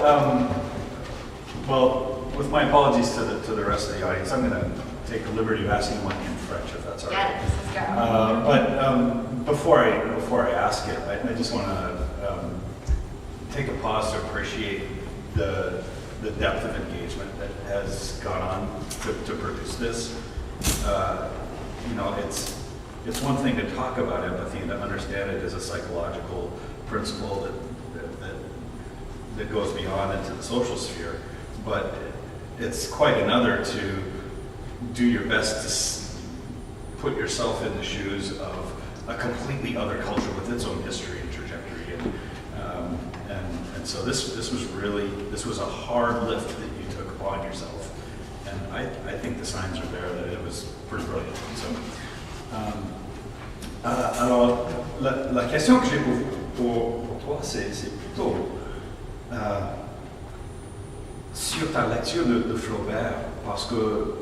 well, with my apologies to the rest of the audience, I'm going to take the liberty of asking one in French, if that's all right. Yes, let's go. But before I ask it, I just want to take a pause to appreciate the depth of engagement that has gone on to produce this. It's one thing to talk about empathy and to understand it as a psychological principle that goes beyond into the social sphere, but it's quite another to do your best to put yourself in the shoes of a completely other culture with its own history and trajectory, and so this was a hard lift that you took upon yourself, and I think the signs are there that it was pretty brilliant. So, alors la question que j'ai pour toi, c'est plutôt sur ta lecture de Flaubert, parce que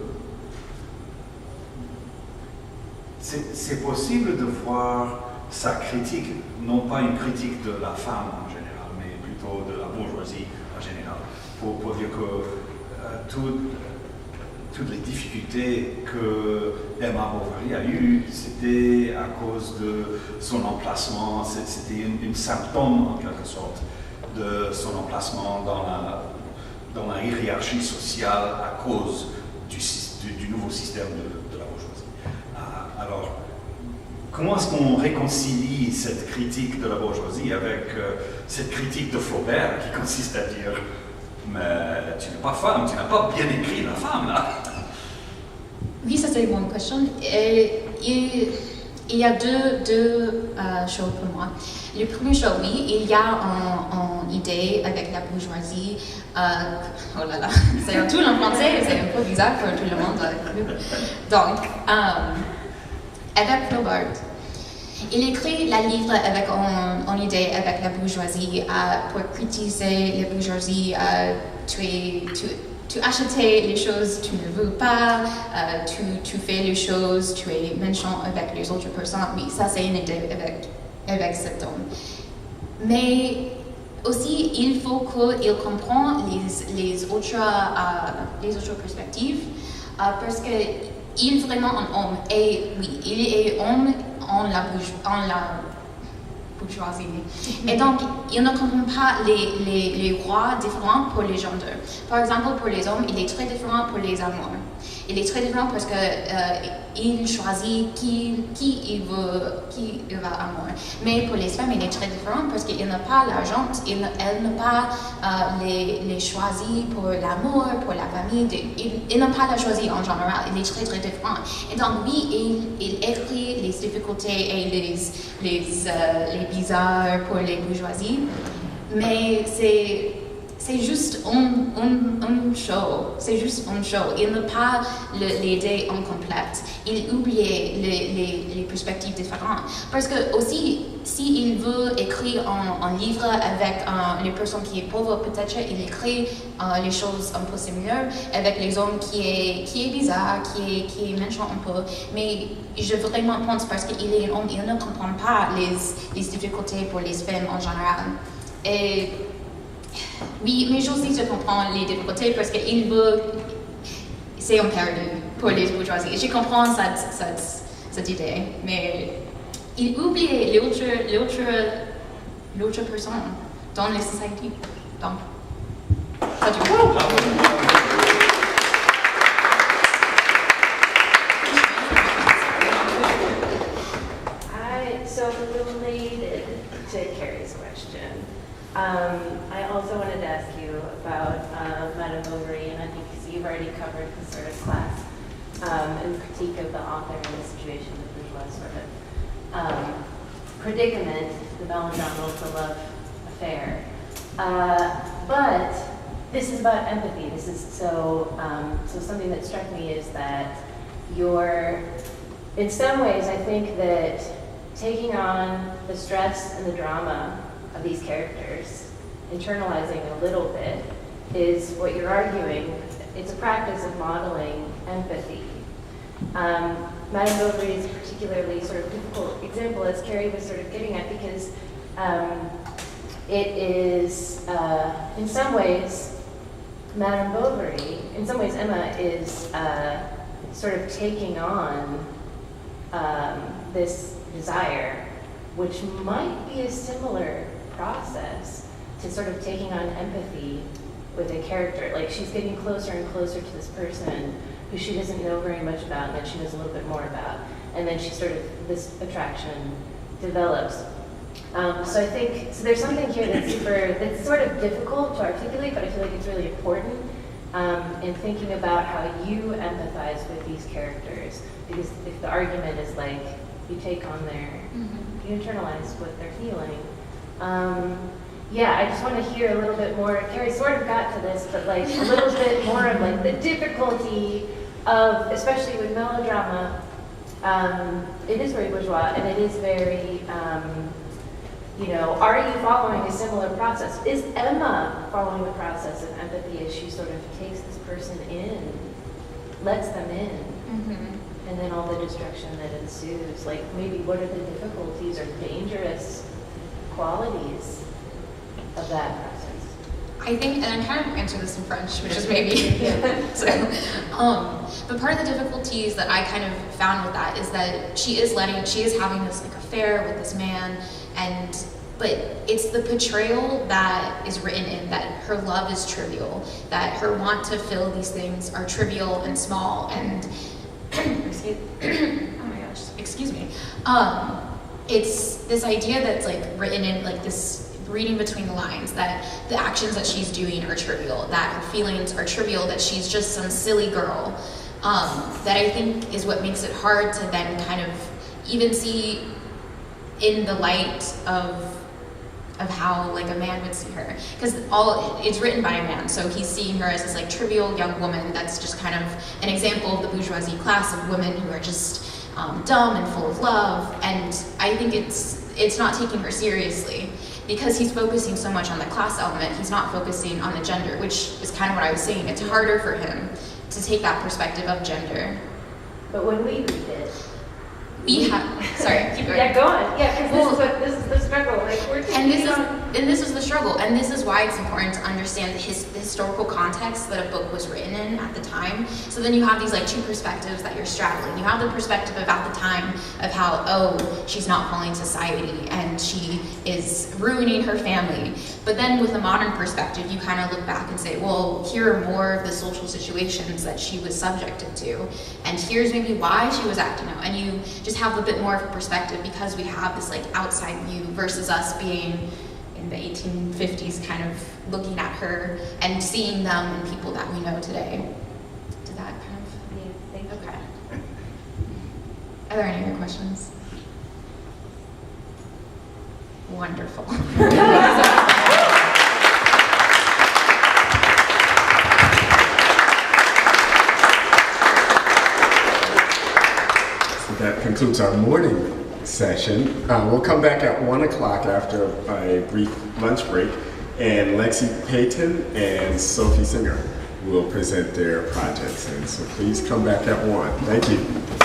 c'est possible de voir sa critique, non pas une critique de la femme en général, mais plutôt de la bourgeoisie en général, pour dire que toutes les difficultés que Emma Bovary a eues, c'était à cause de son emplacement, c'était une symptôme en quelque sorte de son emplacement dans la hiérarchie sociale à cause du nouveau système de la bourgeoisie. Alors, comment est-ce qu'on réconcilie cette critique de la bourgeoisie avec cette critique de Flaubert qui consiste à dire mais tu n'es pas femme, tu n'as pas bien écrit la femme là? Oui, ça c'est une bonne question. Il y a deux choses pour moi. Le premier chose, oui, il y a une idée avec la bourgeoisie. Oh là là, c'est un tout en français, c'est un peu bizarre pour tout le monde. Donc, avec Flaubert, Il écrit le livre avec une idée avec la bourgeoisie pour critiquer la bourgeoisie. Tu achètes les choses, tu ne veux pas, tu fais les choses, tu es méchant avec les autres personnes. Oui, ça c'est une idée avec cet homme. Mais aussi, il faut qu'il comprenne les autres perspectives parce qu'il est vraiment un homme. Et oui, il est homme en la bourgeoisie. Et donc, il ne comprend pas les droits différents pour les gendres. Par exemple, pour les hommes, il est très différent pour les amours. Il est très différent parce que il choisit qui il va amour. Mais pour les femmes, il est très différent parce qu'il n'a pas l'argent, elle n'a pas les choisis pour l'amour, pour la famille. Il n'a pas la choisi en général. Il est très très différent. Et donc oui, il écrit les difficultés et les bizarres pour les bourgeoisies, mais c'est juste un show. C'est juste un show. Il n'a pas l'idée incomplète. Il oublie les perspectives différentes. Parce que aussi, s'il veut écrire un livre avec les personnes qui sont pauvres, peut-être il écrit les choses un peu similaires avec les hommes qui est bizarre, qui est méchant un peu. Mais je vraiment pense parce qu'il est un homme, il ne comprend pas les difficultés pour les femmes en général. Et oui, mais aussi je comprends les difficultés parce qu'il veut, c'est un perdu pour les bourgeoisies. Je comprends cette idée, mais il oublie l'autre personne dans la société. Donc, pas du tout. So related to Carrie's question, I also wanted to ask you about Madame Bovary, and I think you've already covered the sort of class and critique of the author in the situation, the bourgeois sort of predicament, the melodrama of the love affair. But this is about empathy. This is so something that struck me is that in some ways, I think that taking on the stress and the drama of these characters, internalizing a little bit, is what you're arguing. It's a practice of modeling empathy. Madame Bovary is a particularly sort of difficult example, as Carrie was sort of getting at, because it is, in some ways, Madame Bovary, in some ways Emma is sort of taking on this desire, which might be a similar process to sort of taking on empathy with a character. Like, she's getting closer and closer to this person who she doesn't know very much about, and then she knows a little bit more about, and then she sort of, this attraction develops. So I think, so there's something here that's sort of difficult to articulate, but I feel like it's really important in thinking about how you empathize with these characters, because if the argument is like, you take on you internalize what they're feeling. Yeah, I just want to hear a little bit more. Carrie sort of got to this, but like a little bit more of like the difficulty of, especially with melodrama, it is very bourgeois and it is very, are you following a similar process? Is Emma following the process of empathy as she sort of takes this person in, lets them in? And then all the destruction that ensues, like maybe what are the difficulties or dangerous qualities of that process? I think, and I'm trying to answer this in French, which is maybe, but part of the difficulties that I kind of found with that is that she is having this like affair with this man, but it's the portrayal that is written in that her love is trivial, that her want to fill these things are trivial and small, and oh my gosh, excuse me. It's this idea that's like written in like this reading between the lines, that the actions that she's doing are trivial, that her feelings are trivial, that she's just some silly girl. That I think is what makes it hard to then kind of even see in the light of how like a man would see her, because it's written by a man, so he's seeing her as this like trivial young woman that's just kind of an example of the bourgeoisie class of women who are just dumb and full of love, and I think it's not taking her seriously. Because he's focusing so much on the class element, he's not focusing on the gender, which is kind of what I was saying. It's harder for him to take that perspective of gender. But when we read it, sorry, keep going. Yeah, go on. Yeah, because this is the struggle. Like we're and this is the struggle, and this is why it's important to understand the historical context that a book was written in at the time. So then you have these like two perspectives that you're straddling. You have the perspective about the time of how, oh, she's not following society and she is ruining her family. But then with a modern perspective, you kind of look back and say, well, here are more of the social situations that she was subjected to, and here's maybe why she was acting out, and you just have a bit more of a perspective because we have this like outside view versus us being in the 1850s kind of looking at her and seeing them and people that we know today. Did that kind of? Yeah, thank you. Okay. Are there any other questions? Wonderful. That concludes our morning session. We'll come back at 1 o'clock after a brief lunch break, and Lexi Payton and Sophie Singer will present their projects. And so please come back at 1. Thank you.